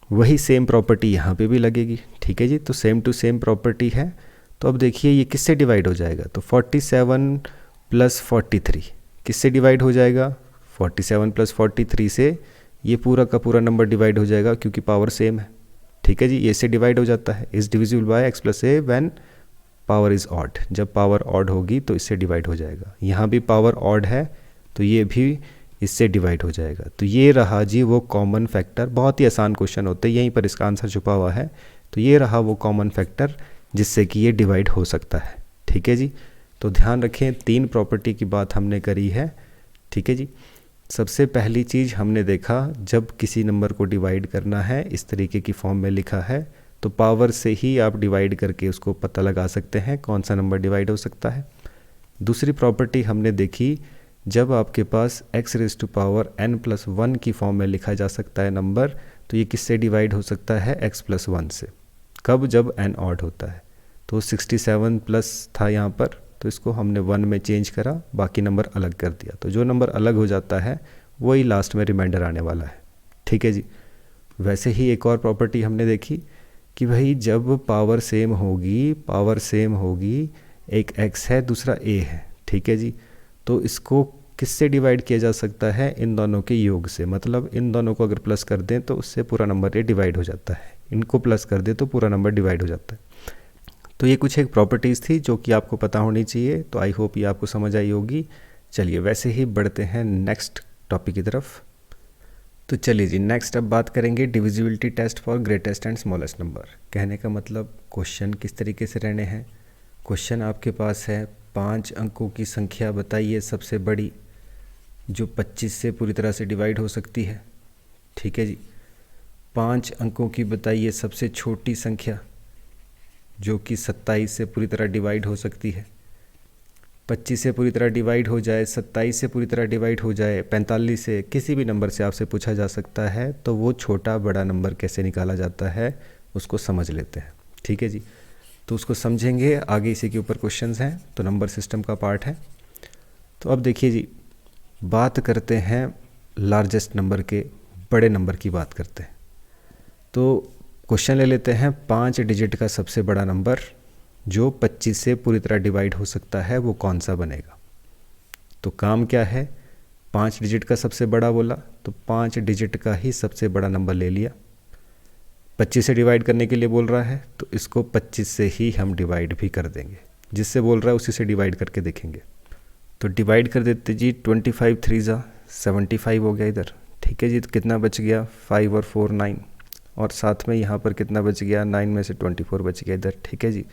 वही सेम प्रॉपर्टी यहाँ पे भी लगेगी। ठीक है जी, तो सेम टू सेम प्रॉपर्टी है। तो अब देखिए ये किससे डिवाइड हो जाएगा, तो 47 + 43 किससे डिवाइड हो जाएगा, 47 + 43 से ये पूरा का पूरा नंबर डिवाइड हो जाएगा, क्योंकि पावर सेम है। ठीक है जी, ये से डिवाइड हो जाता है, is divisible by x + a when power is odd. जब पावर ऑड होगी तो इससे डिवाइड हो जाएगा। यहाँ भी पावर ऑड है तो ये भी इससे डिवाइड हो जाएगा। तो ये रहा जी वो कॉमन फैक्टर। बहुत ही आसान क्वेश्चन होते हैं, यहीं पर इसका आंसर छुपा हुआ है। तो ये रहा वो कॉमन फैक्टर जिससे कि ये डिवाइड हो सकता है। ठीक है जी, तो ध्यान रखें, 3 प्रॉपर्टी की बात हमने करी है। ठीक है जी, सबसे पहली चीज़ हमने देखा, जब किसी नंबर को डिवाइड करना है, इस तरीके की फॉर्म में लिखा है, तो पावर से ही आप डिवाइड करके उसको पता लगा सकते हैं कौन सा नंबर डिवाइड हो सकता है। दूसरी प्रॉपर्टी हमने देखी, जब आपके पास x⁴n + 1 की फॉर्म में लिखा जा सकता है नंबर, तो ये किससे डिवाइड हो सकता है, x + 1 से। कब, जब n ऑड होता है। तो 67 प्लस था यहाँ पर, तो इसको हमने 1 में चेंज करा, बाकी नंबर अलग कर दिया। तो जो नंबर अलग हो जाता है वही लास्ट में रिमाइंडर आने वाला है। ठीक है जी। वैसे ही एक और प्रॉपर्टी हमने देखी कि भाई जब पावर सेम होगी, एक x है दूसरा a है। ठीक है जी, तो इसको किससे डिवाइड किया जा सकता है, इन दोनों के योग से। मतलब इन दोनों को अगर प्लस कर दें तो उससे पूरा नंबर ये डिवाइड हो जाता है, इनको प्लस कर दें तो पूरा नंबर डिवाइड हो जाता है। तो ये कुछ एक प्रॉपर्टीज़ थी जो कि आपको पता होनी चाहिए। तो आई होप ये आपको समझ आई होगी। चलिए वैसे ही बढ़ते हैं नेक्स्ट टॉपिक की तरफ। तो चलिए जी, नेक्स्ट अब बात करेंगे divisibility test for greatest and smallest number. कहने का मतलब क्वेश्चन किस तरीके से रहने हैं। क्वेश्चन आपके पास है, 5 अंकों की संख्या बताइए सबसे बड़ी जो 25 से पूरी तरह से डिवाइड हो सकती है। ठीक है जी। 5 अंकों की बताइए सबसे छोटी संख्या जो कि 27 से पूरी तरह डिवाइड हो सकती है। 25 से पूरी तरह डिवाइड हो जाए, 27 से पूरी तरह डिवाइड हो जाए, 45 से, किसी भी नंबर से आपसे पूछा जा सकता है। तो वो छोटा बड़ा नंबर कैसे निकाला जाता है उसको समझ लेते हैं। ठीक है जी, तो उसको समझेंगे आगे, इसी के ऊपर क्वेश्चंस हैं, तो नंबर सिस्टम का पार्ट है। तो अब देखिए जी, बात करते हैं लार्जेस्ट नंबर के, बड़े नंबर की बात करते हैं। तो क्वेश्चन ले लेते हैं, 5 डिजिट का सबसे बड़ा नंबर जो 25 से पूरी तरह डिवाइड हो सकता है वो कौन सा बनेगा। तो काम क्या है, 5 डिजिट का सबसे बड़ा बोला तो 5 डिजिट का ही सबसे बड़ा नंबर ले लिया। 25 से डिवाइड करने के लिए बोल रहा है तो इसको 25 से ही हम डिवाइड भी कर देंगे, जिससे बोल रहा है उसी से डिवाइड करके देखेंगे। तो डिवाइड कर देते जी, 25 3 ज़ा 75 हो गया इधर। ठीक है जी, तो कितना बच गया, 5 और 4 9, और साथ में यहाँ पर कितना बच गया, 9 में से 24 बच गया इधर। ठीक है जी,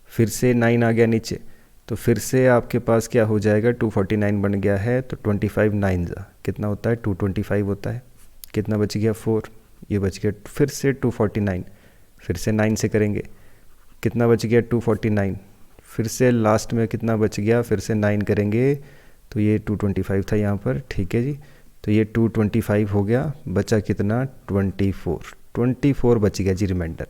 फिर से 9 आ गया नीचे, तो फिर से आपके पास क्या हो जाएगा, 249 बन गया है। तो 25 9 ज़ा कितना होता है, 225 होता है। कितना बच गया, 4, ये बच गया। फिर से 249, फिर से 9 से करेंगे, कितना बच गया, 249। फिर से लास्ट में कितना बच गया, फिर से 9 करेंगे तो ये 225 था यहाँ पर। ठीक है जी, तो ये 225 हो गया, बचा कितना, 24 बच गया जी रिमाइंडर।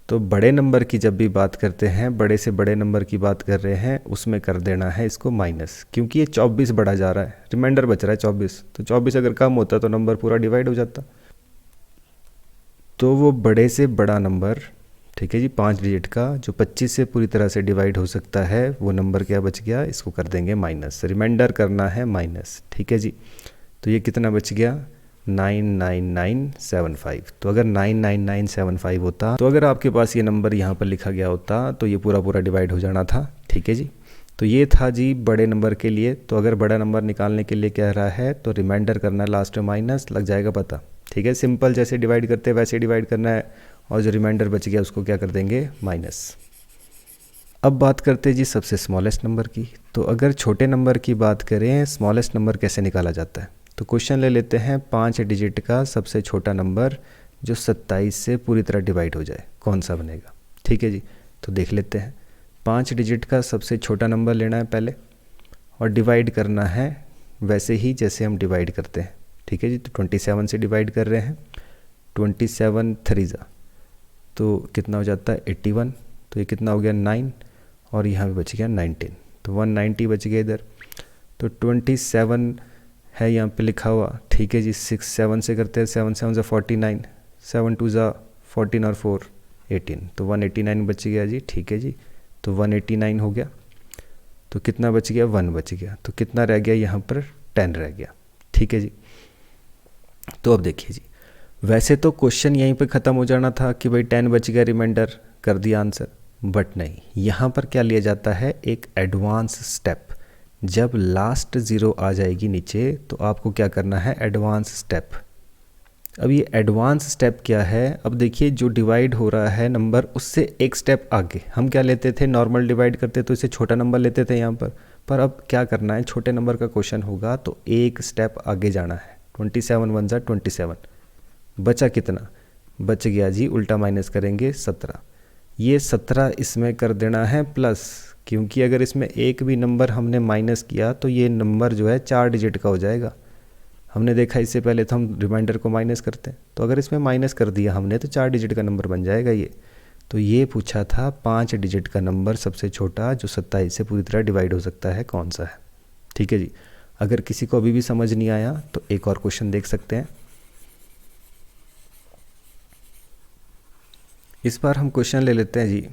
तो बड़े नंबर की जब भी बात करते हैं, बड़े से बड़े नंबर की बात कर रहे हैं, उसमें कर देना है इसको माइनस, क्योंकि ये 24 बढ़ा जा रहा है, रिमाइंडर बच रहा है 24, तो 24 अगर कम होता तो नंबर पूरा डिवाइड हो जाता। तो वो बड़े से बड़ा नंबर, ठीक है जी, 5 डिजिट का, जो 25 से पूरी तरह से डिवाइड हो सकता है, वो नंबर क्या बच गया, इसको कर देंगे माइनस, रिमाइंडर करना है माइनस, ठीक है जी। तो ये कितना बच गया, 99975। तो अगर 99975 होता, तो अगर आपके पास ये नंबर यहाँ पर लिखा गया होता तो ये पूरा पूरा डिवाइड हो जाना था, ठीक है जी। तो ये था जी बड़े नंबर के लिए। तो अगर बड़ा नंबर निकालने के लिए कह रहा है तो रिमाइंडर करना, लास्ट में माइनस, लग जाएगा पता, ठीक है। सिंपल जैसे डिवाइड करते हैं वैसे डिवाइड करना है, और जो रिमाइंडर बच गया उसको क्या कर देंगे, माइनस। अब बात करते हैं जी सबसे स्मॉलेस्ट नंबर की। तो अगर छोटे नंबर की बात करें, स्मॉलेस्ट नंबर कैसे निकाला जाता है, तो क्वेश्चन ले लेते हैं 5 डिजिट का सबसे छोटा नंबर जो 27 से पूरी तरह डिवाइड हो जाए, कौन सा बनेगा, ठीक है जी। तो देख लेते हैं, 5 डिजिट का सबसे छोटा नंबर लेना है पहले, और डिवाइड करना है वैसे ही जैसे हम डिवाइड करते हैं, ठीक है जी। तो 27 से डिवाइड कर रहे हैं, 27 3 तो कितना हो जाता है 81, तो ये कितना हो गया 9, और यहाँ पे बच गया 19, तो 190 बच गया इधर। तो 27 है यहाँ पे लिखा हुआ, ठीक है जी। 6 7 से करते हैं, 7 7 49, 7 2 14 और 4 18, तो 189 बच गया जी, ठीक है जी। तो 189 हो गया, तो कितना बच गया, 1 बच गया, तो कितना रह गया यहाँ पर, 10 रह गया, ठीक है जी। तो अब देखिए जी, वैसे तो क्वेश्चन यहीं पे ख़त्म हो जाना था कि भाई 10 बच गया, रिमाइंडर कर दिया आंसर, बट नहीं, यहाँ पर क्या लिया जाता है, एक एडवांस स्टेप। जब लास्ट ज़ीरो आ जाएगी नीचे तो आपको क्या करना है, एडवांस स्टेप। अब ये एडवांस स्टेप क्या है, अब देखिए जो डिवाइड हो रहा है नंबर उससे एक स्टेप आगे, हम क्या लेते थे, नॉर्मल डिवाइड करते तो इसे छोटा नंबर लेते थे यहाँ पर अब क्या करना है, छोटे नंबर का क्वेश्चन होगा तो एक स्टेप आगे जाना है। 27 1 27, बचा कितना, बच गया जी, उल्टा माइनस करेंगे 17, ये 17 इसमें कर देना है प्लस, क्योंकि अगर इसमें एक भी नंबर हमने माइनस किया तो ये नंबर जो है 4 डिजिट का हो जाएगा। हमने देखा इससे पहले तो हम रिमाइंडर को माइनस करते हैं, तो अगर इसमें माइनस कर दिया हमने तो 4 डिजिट का नंबर बन जाएगा ये। तो ये पूछा था 5 डिजिट का नंबर सबसे छोटा जो 27 से पूरी तरह डिवाइड हो सकता है, कौन सा है, ठीक है जी। अगर किसी को अभी भी समझ नहीं आया तो एक और क्वेश्चन देख सकते हैं। इस बार हम क्वेश्चन ले लेते हैं जी,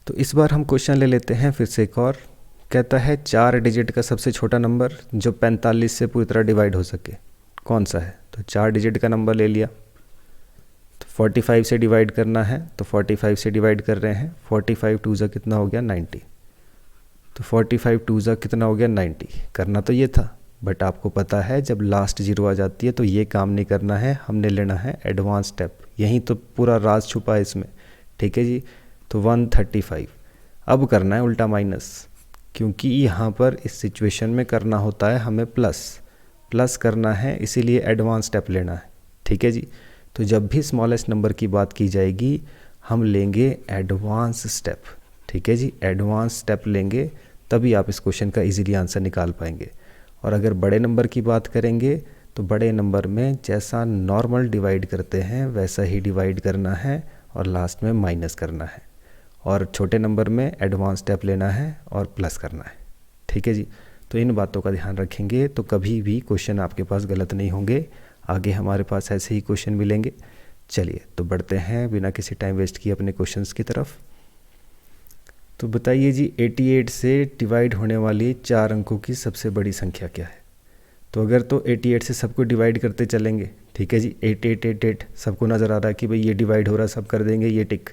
तो इस बार हम क्वेश्चन ले लेते हैं फिर से एक और। कहता है 4 डिजिट का सबसे छोटा नंबर जो 45 से पूरी तरह डिवाइड हो सके, कौन सा है। तो 4 डिजिट का नंबर ले लिया, तो 45 से डिवाइड करना है, तो 45 से डिवाइड कर रहे हैं, 45 2 जा कितना हो गया 90, तो 45 2 जा कितना हो गया 90। करना तो ये था, बट आपको पता है जब लास्ट जीरो आ जाती है तो ये काम नहीं करना है, हमने लेना है एडवांस स्टेप, यहीं तो पूरा राज छुपा है इसमें, ठीक है जी। तो 135, अब करना है उल्टा माइनस, क्योंकि यहाँ पर इस सिचुएशन में करना होता है हमें प्लस करना है, इसीलिए एडवांस स्टेप लेना है, ठीक है जी। तो जब भी स्मॉलेस्ट नंबर की बात की जाएगी हम लेंगे एडवांस स्टेप, ठीक है जी, एडवांस स्टेप लेंगे, तभी आप इस क्वेश्चन का इजीली आंसर निकाल पाएंगे। और अगर बड़े नंबर की बात करेंगे तो बड़े नंबर में जैसा नॉर्मल डिवाइड करते हैं वैसा ही डिवाइड करना है और लास्ट में माइनस करना है, और छोटे नंबर में एडवांस स्टेप लेना है और प्लस करना है, ठीक है जी। तो इन बातों का ध्यान रखेंगे तो कभी भी क्वेश्चन आपके पास गलत नहीं होंगे, आगे हमारे पास ऐसे ही क्वेश्चन मिलेंगे। चलिए तो बढ़ते हैं बिना किसी टाइम वेस्ट किए अपने क्वेश्चंस की तरफ। तो बताइए जी 88 से डिवाइड होने वाली 4 अंकों की सबसे बड़ी संख्या क्या है। तो अगर तो 88 से सबको डिवाइड करते चलेंगे, ठीक है जी, 8888 सबको नज़र आ रहा है कि भाई ये डिवाइड हो रहा है, सब कर देंगे ये टिक।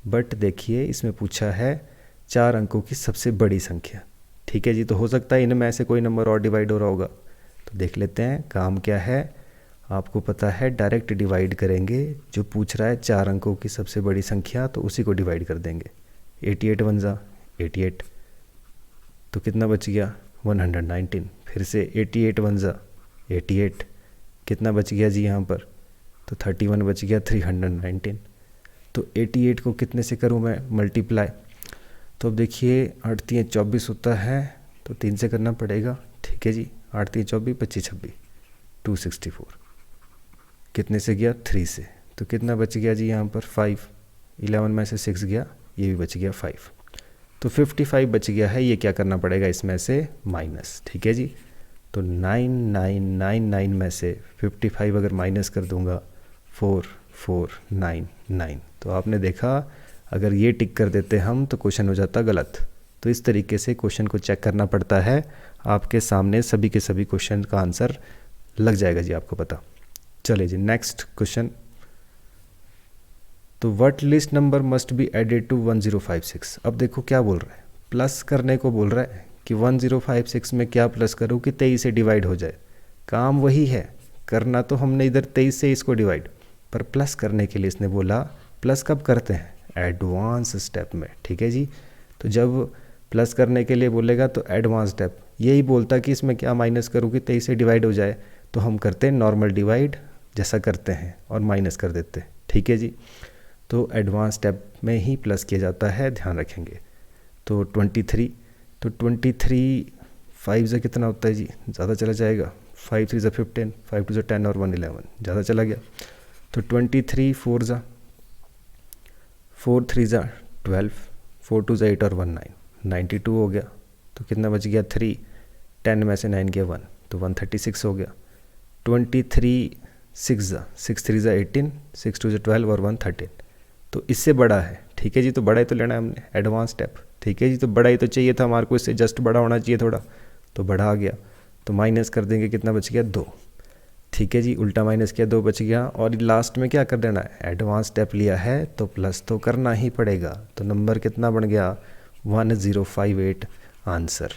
बट देखिए इसमें पूछा है 4 अंकों की सबसे बड़ी संख्या, ठीक है जी। तो हो सकता है इनमें ऐसे कोई नंबर और डिवाइड हो रहा होगा, तो देख लेते हैं काम क्या है। आपको पता है डायरेक्ट डिवाइड करेंगे, जो पूछ रहा है 4 अंकों की सबसे बड़ी संख्या तो उसी को डिवाइड कर देंगे। 88 1 जा 88, तो कितना बच गया 119। फिर से 88 1 जा 88, कितना बच गया जी यहाँ पर, तो 31 बच गया 319। तो 88 को कितने से करूँ मैं मल्टीप्लाई, तो अब देखिए 8 3 24 होता है, तो 3 से करना पड़ेगा, ठीक है जी। 8 3 24 25 26 264, कितने से गया 3 से, तो कितना बच गया जी यहाँ पर 5, 11 में से 6 गया, ये भी बच गया 5, तो 55 बच गया है। ये क्या करना पड़ेगा इसमें से माइनस, ठीक है जी। तो 9999 में से 55 अगर माइनस कर दूंगा 4499, तो आपने देखा अगर ये टिक कर देते हम तो क्वेश्चन हो जाता गलत। तो इस तरीके से क्वेश्चन को चेक करना पड़ता है, आपके सामने सभी के सभी क्वेश्चन का आंसर लग जाएगा जी आपको पता। चलिए जी नेक्स्ट क्वेश्चन। तो what least number must be added to 1056। अब देखो क्या बोल रहा है, प्लस करने को बोल रहा है कि 1056 में क्या प्लस करूँ कि 23 से डिवाइड हो जाए। काम वही है, करना तो हमने इधर 23 से इसको डिवाइड, पर प्लस करने के लिए इसने बोला प्लस कब करते हैं, एडवांस स्टेप में, ठीक है जी। तो जब प्लस करने के लिए बोलेगा तो एडवांस स्टेप, यही बोलता कि इसमें क्या माइनस करूँ कि 23 से डिवाइड हो जाए, तो हम करते हैं नॉर्मल डिवाइड जैसा करते हैं और माइनस कर देते हैं, ठीक है जी। तो एडवांस स्टेप में ही प्लस किया जाता है, ध्यान रखेंगे। तो 23, तो 23 5 से कितना होता है जी, ज़्यादा चला जाएगा, 5 3 15, 5 2 10 और 1 11, ज़्यादा चला गया। तो 23 4 ज़ा 4 3 ज़ा 12, 4 2 ज़ा 8 और 1 9, 92 हो गया। तो कितना बच गया 3, 10 में से 9 गया 1, तो 136 हो गया। 23 6 ज़ा 6 3 ज़ा 18, 6 2 ज़ा 12 और 1 13, तो इससे बड़ा है, ठीक है जी। तो बड़ा ही तो लेना है हमने, एडवांस स्टेप, ठीक है जी। तो बड़ा ही तो चाहिए था हमारे को, इससे जस्ट बड़ा होना चाहिए थोड़ा, तो बड़ा आ गया। तो माइनस कर देंगे, कितना बच गया 2, ठीक है जी। उल्टा माइनस किया 2 बच गया, और लास्ट में क्या कर देना है, एडवांस स्टेप लिया है तो प्लस तो करना ही पड़ेगा। तो नंबर कितना बन गया 1058 आंसर,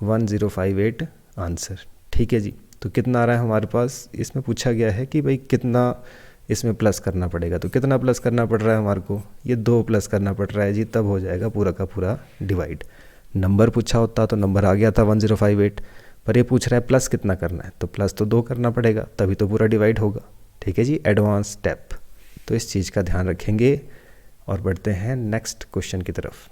1058 आंसर, ठीक है जी। तो कितना आ रहा है हमारे पास, इसमें पूछा गया है कि भाई कितना इसमें प्लस करना पड़ेगा। तो कितना प्लस करना पड़ रहा है हमारे को, ये 2 प्लस करना पड़ रहा है जी, तब हो जाएगा पूरा का पूरा डिवाइड। नंबर पूछा होता तो नंबर आ गया था 1058, पर ये पूछ रहा है प्लस कितना करना है, तो प्लस तो 2 करना पड़ेगा तभी तो पूरा डिवाइड होगा, ठीक है जी। एडवांस स्टेप, तो इस चीज़ का ध्यान रखेंगे। और बढ़ते हैं नेक्स्ट क्वेश्चन की तरफ।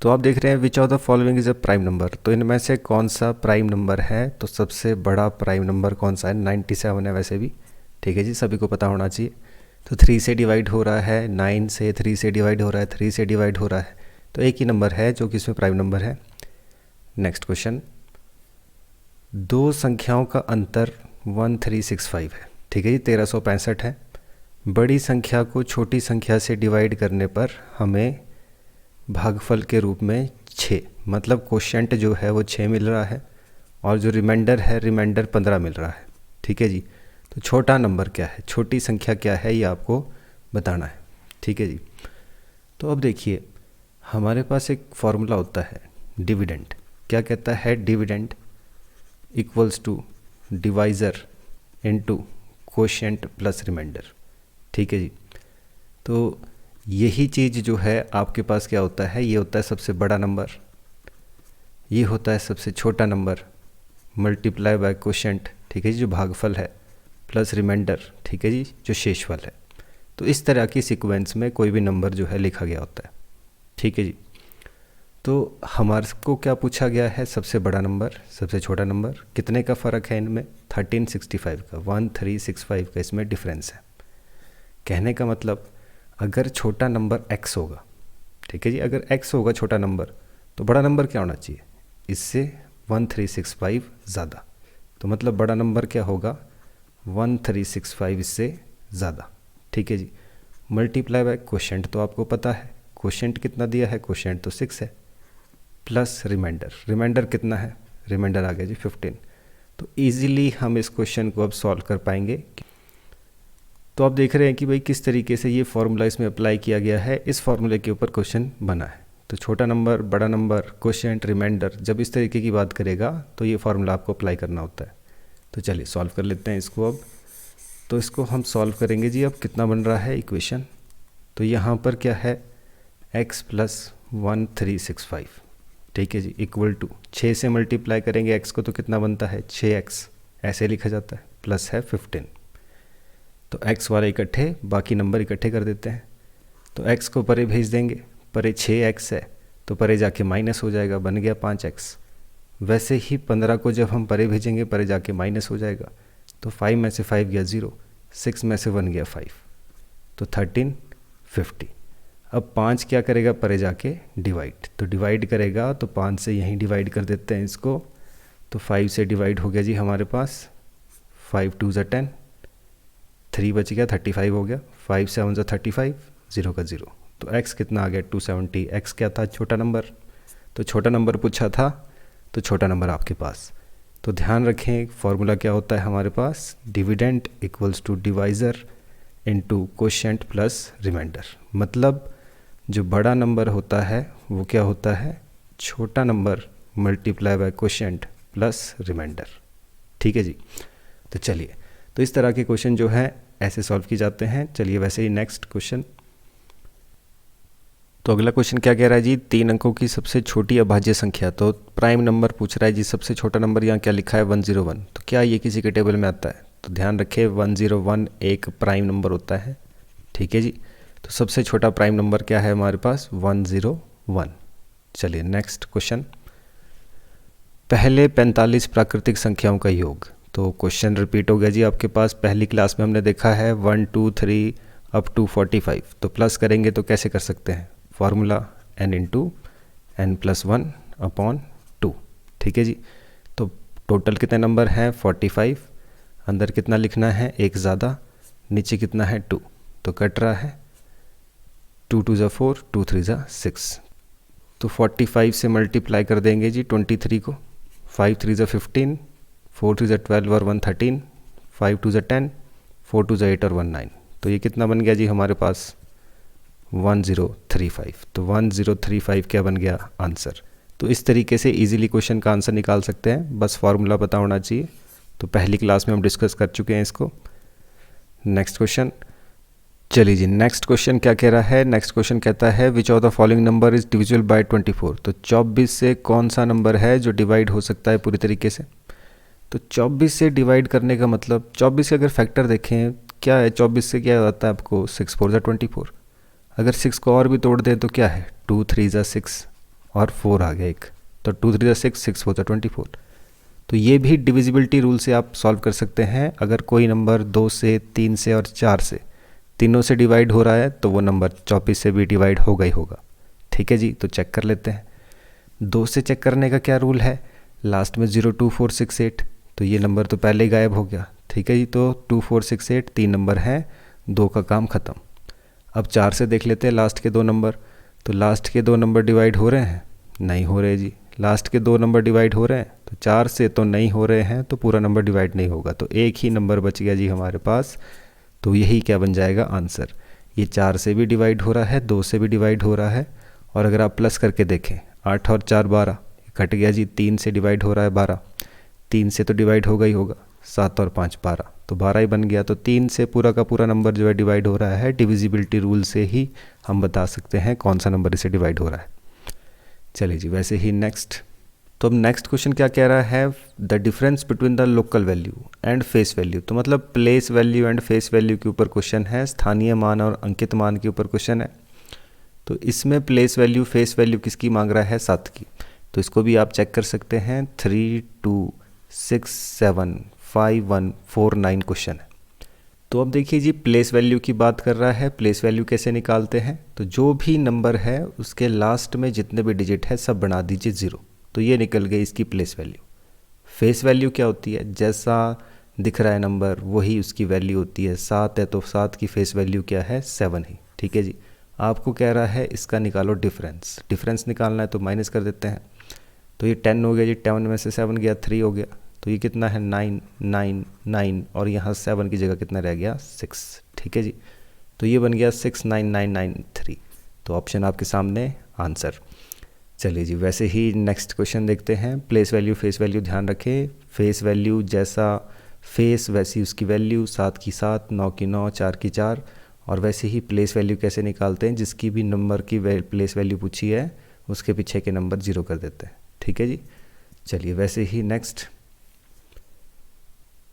तो आप देख रहे हैं which of the following is a prime number. तो इनमें से कौन सा प्राइम नंबर है, तो सबसे बड़ा प्राइम नंबर कौन सा है, 97 है वैसे भी, ठीक है जी, सभी को पता होना चाहिए। तो 3 से डिवाइड हो रहा है, 9 से, 3 से डिवाइड हो रहा है, 3 से डिवाइड हो रहा है, तो एक ही नंबर है जो कि इसमें प्राइम नंबर है। नेक्स्ट क्वेश्चन, 2 संख्याओं का अंतर 1365 है, ठीक है जी, 1365 है। बड़ी संख्या को छोटी संख्या से डिवाइड करने पर हमें भागफल के रूप में 6, मतलब कोशेंट जो है वो 6 मिल रहा है, और जो रिमाइंडर है, रिमाइंडर 15 मिल रहा है, ठीक है जी। तो छोटा नंबर क्या है, छोटी संख्या क्या है, ये आपको बताना है, ठीक है जी। तो अब देखिए हमारे पास एक फॉर्मूला होता है डिविडेंड। क्या कहता है, dividend equals to divisor into quotient plus remainder, ठीक है जी। तो यही चीज़ जो है आपके पास क्या होता है, ये होता है सबसे बड़ा नंबर, ये होता है सबसे छोटा नंबर, मल्टीप्लाई बाय कोशेंट, ठीक है जी, जो भागफल है, प्लस रिमाइंडर, ठीक है जी, जो शेषफल है। तो इस तरह की सीक्वेंस में कोई भी नंबर जो है लिखा गया होता है, ठीक है जी। तो हमारे को क्या पूछा गया है, सबसे बड़ा नंबर, सबसे छोटा नंबर, कितने का फ़र्क है इनमें, 1365 का, 1365 का इसमें डिफरेंस है। कहने का मतलब अगर छोटा नंबर x होगा, ठीक है जी, अगर x होगा छोटा नंबर, तो बड़ा नंबर क्या होना चाहिए, इससे 1365 ज़्यादा। तो मतलब बड़ा नंबर क्या होगा, 1365 इससे ज़्यादा, ठीक है जी। मल्टीप्लाई बाय कोशेंट, तो आपको पता है कोशेंट कितना दिया है, कोशेंट तो 6 है, प्लस रिमाइंडर, रिमाइंडर कितना है, रिमाइंडर आ गया जी 15। तो ईज़िली हम इस क्वेश्चन को अब सॉल्व कर पाएंगे। तो आप देख रहे हैं कि भाई किस तरीके से ये फार्मूला इसमें अप्लाई किया गया है, इस फार्मूले के ऊपर क्वेश्चन बना है। तो छोटा नंबर, बड़ा नंबर, कोशेंट, रिमाइंडर, जब इस तरीके की बात करेगा तो ये फार्मूला आपको अप्लाई करना होता है। तो चलिए सॉल्व कर लेते हैं इसको अब। तो इसको हम सॉल्व करेंगे जी। अब कितना बन रहा है इक्वेशन, तो यहाँ पर क्या है, x प्लस 1365, ठीक है जी, इक्वल टू 6 से मल्टीप्लाई करेंगे x को तो कितना बनता है, 6x, ऐसे लिखा जाता है, प्लस है 15। तो x वाले इकट्ठे, बाकी नंबर इकट्ठे कर देते हैं। तो x को परे भेज देंगे, परे 6x है तो परे जाके माइनस हो जाएगा, बन गया 5x। वैसे ही 15 को जब हम परे भेजेंगे, परे जाके माइनस हो जाएगा, तो 5 में से 5 गया 0, 6 में से 1 गया 5, तो 13 50। अब 5 क्या करेगा, परे जाके डिवाइड, तो डिवाइड करेगा तो 5 से यहीं डिवाइड कर देते हैं इसको, तो 5 से डिवाइड हो गया जी हमारे पास, 5 2 ज़ा 10, 3 बच गया, 35 हो गया, 5 7 ज़ा 35, 0 का 0। तो x कितना आ गया 270। x क्या था, छोटा नंबर, तो छोटा नंबर पूछा था तो छोटा नंबर आपके पास। तो ध्यान रखें फॉर्मूला क्या होता है हमारे पास, dividend equals to divisor into quotient plus remainder. मतलब जो बड़ा नंबर होता है वो क्या होता है, छोटा number multiply by quotient plus remainder. ठीक है जी। तो चलिए, तो इस तरह के क्वेश्चन जो है ऐसे सॉल्व किए जाते हैं। चलिए वैसे ही नेक्स्ट क्वेश्चन। तो अगला क्वेश्चन क्या कह रहा है जी, 3 अंकों की सबसे छोटी अभाज्य संख्या, तो प्राइम नंबर पूछ रहा है जी, सबसे छोटा नंबर यहाँ क्या लिखा है 101, तो क्या ये किसी के टेबल में आता है, तो ध्यान रखें 101 एक प्राइम नंबर होता है। ठीक है जी। तो सबसे छोटा प्राइम नंबर क्या है हमारे पास, 101। चलिए नेक्स्ट क्वेश्चन, पहले 45 प्राकृतिक संख्याओं का योग। तो क्वेश्चन रिपीट हो गया जी आपके पास, पहली क्लास में हमने देखा है 1 2 3 अप टू 45, तो प्लस करेंगे तो कैसे कर सकते हैं, formula n into n plus 1 upon 2। ठीक है जी। तो टोटल कितने नंबर हैं 45, अंदर कितना लिखना है, एक ज़्यादा, नीचे कितना है 2, तो कट रहा है 2 2 ज़ा 4, 2 3 ज़ा 6। तो 45 से मल्टीप्लाई कर देंगे जी 23 को, 5 3 ज़ा 15, 4 3 ज़ा 12 और 1 13, 5 2 ज़ा 10, 4 2 ज़ा 8 और 1 9। तो ये कितना बन गया जी हमारे पास 1035। तो 1035 क्या बन गया आंसर। तो इस तरीके से इजीली क्वेश्चन का आंसर निकाल सकते हैं, बस फार्मूला पता होना चाहिए। तो पहली क्लास में हम डिस्कस कर चुके हैं इसको। नेक्स्ट क्वेश्चन, चलिए जी नेक्स्ट क्वेश्चन क्या कह रहा है, नेक्स्ट क्वेश्चन कहता है which of the following number is divisible by 24। तो 24 से कौन सा नंबर है जो डिवाइड हो सकता है पूरी तरीके से। तो 24 से डिवाइड करने का मतलब, 24 के अगर फैक्टर देखें क्या है, 24 से क्या आता है आपको 6 4 ज़ा 24, अगर 6 को और भी तोड़ दें तो क्या है 2 3 ज़ा 6 और 4 आ गया एक, तो 2 3 ज़ा 6, 6 4 ज़ा 24। तो ये भी डिविजिबिलिटी रूल से आप सॉल्व कर सकते हैं। अगर कोई नंबर 2 से 3 से और 4 से तीनों से डिवाइड हो रहा है तो वो नंबर 24 से भी डिवाइड होगा ही होगा। ठीक है जी। तो चेक कर लेते हैं, 2 से चेक करने का क्या रूल है, लास्ट में 0 2 4 6 8, तो ये नंबर तो पहले ही गायब हो गया। ठीक है जी। तो 2 4 6 8 3 नंबर हैं, 2 का काम ख़त्म। अब 4 से देख लेते हैं लास्ट के 2 नंबर, तो लास्ट के 2 नंबर डिवाइड हो रहे हैं, नहीं हो रहे जी। लास्ट के 2 नंबर डिवाइड हो रहे हैं, तो 4 से तो नहीं हो रहे हैं, तो पूरा नंबर डिवाइड नहीं होगा, तो एक ही नंबर बच गया जी हमारे पास। तो यही क्या बन जाएगा आंसर। ये 4 से भी डिवाइड हो रहा है, 2 से भी डिवाइड हो रहा है, और अगर आप प्लस करके देखें 8 और 4 12, कट गया जी, 3 से डिवाइड हो रहा है 12, 3 से तो डिवाइड होगा ही होगा, 7 और 5 12, तो 12 ही बन गया। तो 3 से पूरा का पूरा नंबर जो है डिवाइड हो रहा है। डिविजिबिलिटी रूल से ही हम बता सकते हैं कौन सा नंबर इसे डिवाइड हो रहा है। चलिए जी वैसे ही नेक्स्ट, तो अब नेक्स्ट क्वेश्चन क्या कह रहा है, the difference between the local value and face value. तो मतलब place value and face value के ऊपर क्वेश्चन है, स्थानीय मान और अंकित मान के ऊपर क्वेश्चन है। तो इसमें प्लेस वैल्यू फेस वैल्यू किसकी मांग रहा है, 7 की। तो इसको भी आप चेक कर सकते हैं, 3 2 6 7 5 1 4 9 क्वेश्चन है। तो अब देखिए जी प्लेस वैल्यू की बात कर रहा है, प्लेस वैल्यू कैसे निकालते हैं, तो जो भी नंबर है उसके लास्ट में जितने भी डिजिट है सब बना दीजिए 0, तो ये निकल गई इसकी प्लेस वैल्यू। फेस वैल्यू क्या होती है, जैसा दिख रहा है नंबर वही उसकी वैल्यू होती है। 7 है तो 7 की फेस वैल्यू क्या है, 7 ही। ठीक है जी। आपको कह रहा है इसका निकालो डिफरेंस, डिफरेंस निकालना है तो माइनस कर देते हैं, तो ये 10 हो गया जी, 10 में से 7 गया 3 हो गया, तो ये कितना है 9 9 9, और यहाँ 7 की जगह कितना रह गया 6। ठीक है जी। तो ये बन गया 69993, तो ऑप्शन आपके सामने आंसर। चलिए जी वैसे ही नेक्स्ट क्वेश्चन देखते हैं, प्लेस वैल्यू फेस वैल्यू ध्यान रखें, फेस वैल्यू जैसा फेस वैसी उसकी वैल्यू, 7 की 7, 9 की 9, 4 की 4, और वैसे ही प्लेस वैल्यू कैसे निकालते हैं, जिसकी भी नंबर की प्लेस वैल्यू पूछी है उसके पीछे के नंबर 0 कर देते हैं। ठीक है जी। चलिए वैसे ही नेक्स्ट,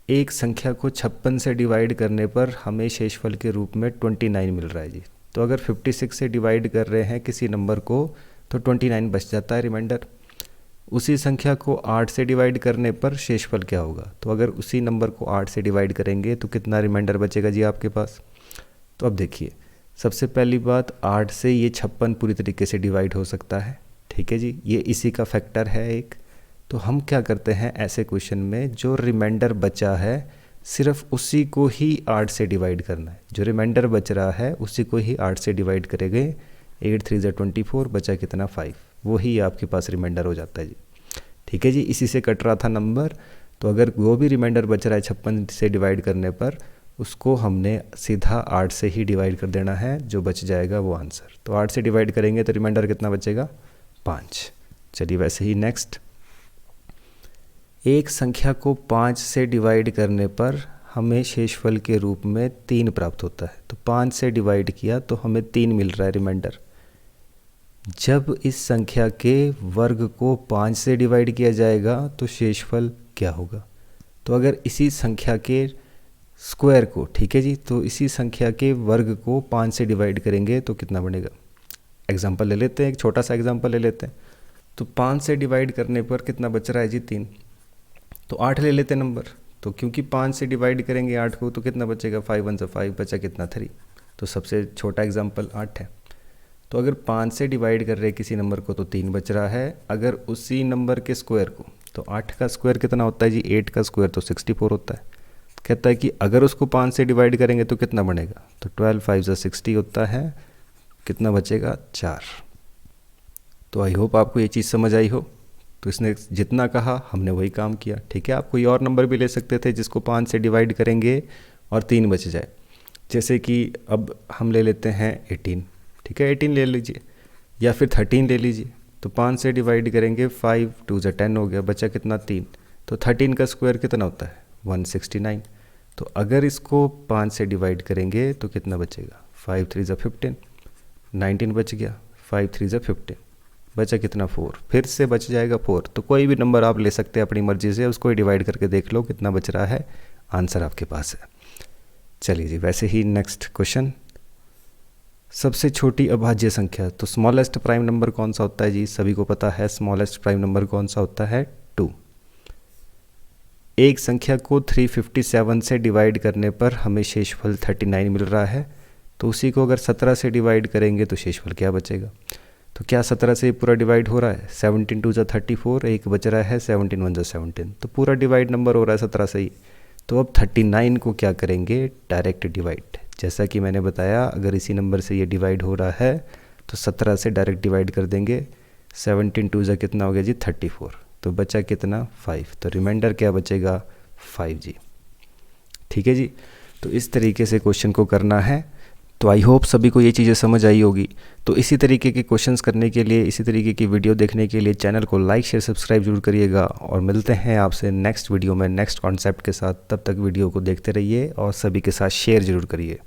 एक संख्या को 56 से डिवाइड करने पर हमें शेषफल के रूप में 29 मिल रहा है जी। तो अगर 56 से डिवाइड कर रहे हैं किसी नंबर को तो 29 बच जाता है रिमाइंडर। उसी संख्या को 8 से डिवाइड करने पर शेषफल क्या होगा, तो अगर उसी नंबर को 8 से डिवाइड करेंगे तो कितना रिमाइंडर बचेगा जी आपके पास, तो अब देखिए, सबसे पहली बात 8 से ये 56 पूरी तरीके से डिवाइड हो सकता है, ठीक है जी, ये इसी का फैक्टर है एक। तो हम क्या करते हैं ऐसे क्वेश्चन में, जो रिमाइंडर बचा है सिर्फ उसी को ही 8 से डिवाइड करना है। जो रिमाइंडर बच रहा है उसी को ही 8 से डिवाइड करेंगे। 8 3 ज़ा 24, बचा कितना 5, वही आपके पास रिमाइंडर हो जाता है जी, ठीक है जी। इसी से कट रहा था नंबर, तो अगर वो भी रिमाइंडर बच रहा है 56 से डिवाइड करने पर, उसको हमने सीधा 8 से ही डिवाइड कर देना है, जो बच जाएगा वो आंसर। तो 8 से डिवाइड करेंगे तो रिमाइंडर कितना बचेगा, 5। चलिए वैसे ही नेक्स्ट, एक संख्या को 5 से डिवाइड करने पर हमें शेषफल के रूप में 3 प्राप्त होता है। तो 5 से डिवाइड किया तो हमें 3 मिल रहा है रिमाइंडर। जब इस संख्या के वर्ग को 5 से डिवाइड किया जाएगा तो शेषफल क्या होगा। तो अगर इसी संख्या के स्क्वायर को, ठीक है जी, तो इसी संख्या के वर्ग को 5 से डिवाइड करेंगे तो कितना बनेगा। एग्जाम्पल ले लेते हैं, एक छोटा सा एग्जाम्पल ले लेते हैं। तो 5 से डिवाइड करने पर कितना बच रहा है जी, 3। तो 8 ले लेते नंबर, तो क्योंकि 5 से डिवाइड करेंगे 8 को तो कितना बचेगा, 5 1 ज़ा 5, बचा कितना 3। तो सबसे छोटा एग्जाम्पल 8 है। तो अगर 5 से डिवाइड कर रहे हैं किसी नंबर को तो 3 बच रहा है। अगर उसी नंबर के स्क्वायर को, तो 8 का स्क्वायर कितना होता है जी, 8 का स्क्वायर तो 64 होता है। कहता है कि अगर उसको 5 से डिवाइड करेंगे तो कितना बनेगा, तो 12 5 ज़ा 60 होता है, कितना बचेगा 4। तो आई होप आपको ये चीज़ समझ आई हो। तो इसने जितना कहा हमने वही काम किया, ठीक है। आप कोई और नंबर भी ले सकते थे जिसको 5 से डिवाइड करेंगे और 3 बच जाए, जैसे कि अब हम ले लेते हैं 18, ठीक है, 18 ले लीजिए, या फिर 13 ले लीजिए। तो 5 से डिवाइड करेंगे, 5 2 ज़ा 10 हो गया, बचा कितना 3। तो 13 का स्क्वायर कितना होता है, 169। तो अगर इसको 5 से डिवाइड करेंगे तो कितना बचेगा, 5 3 ज़ा 15, 19 बच गया, 5 3 ज़ा 15, बचा कितना 4, फिर से बच जाएगा 4। तो कोई भी नंबर आप ले सकते हैं अपनी मर्जी से, उसको ही डिवाइड करके देख लो कितना बच रहा है, आंसर आपके पास है। चलिए जी वैसे ही नेक्स्ट क्वेश्चन, सबसे छोटी अभाज्य संख्या। तो स्मॉलेस्ट प्राइम नंबर कौन सा होता है जी, सभी को पता है स्मॉलेस्ट प्राइम नंबर कौन सा होता है, 2। एक संख्या को 357 से डिवाइड करने पर हमें शेषफल 39 मिल रहा है। तो उसी को अगर 17 से डिवाइड करेंगे तो शेषफल क्या बचेगा। तो क्या 17 से पूरा डिवाइड हो रहा है, 17 2 ज़ा 34, एक बच रहा है 17 1 ज़ा 17, तो पूरा डिवाइड नंबर हो रहा है 17 से ही। तो अब 39 को क्या करेंगे, डायरेक्ट डिवाइड। जैसा कि मैंने बताया, अगर इसी नंबर से ये डिवाइड हो रहा है तो 17 से डायरेक्ट डिवाइड कर देंगे। 17 2 ज़ा कितना हो गया जी, 34, तो बचा कितना 5, तो रिमाइंडर क्या बचेगा 5 जी, ठीक है जी। तो इस तरीके से क्वेश्चन को करना है। तो आई होप सभी को ये चीज़ें समझ आई होगी। तो इसी तरीके के क्वेश्चंस करने के लिए, इसी तरीके की वीडियो देखने के लिए चैनल को लाइक शेयर सब्सक्राइब जरूर करिएगा, और मिलते हैं आपसे नेक्स्ट वीडियो में नेक्स्ट कॉन्सेप्ट के साथ। तब तक वीडियो को देखते रहिए और सभी के साथ शेयर जरूर करिए।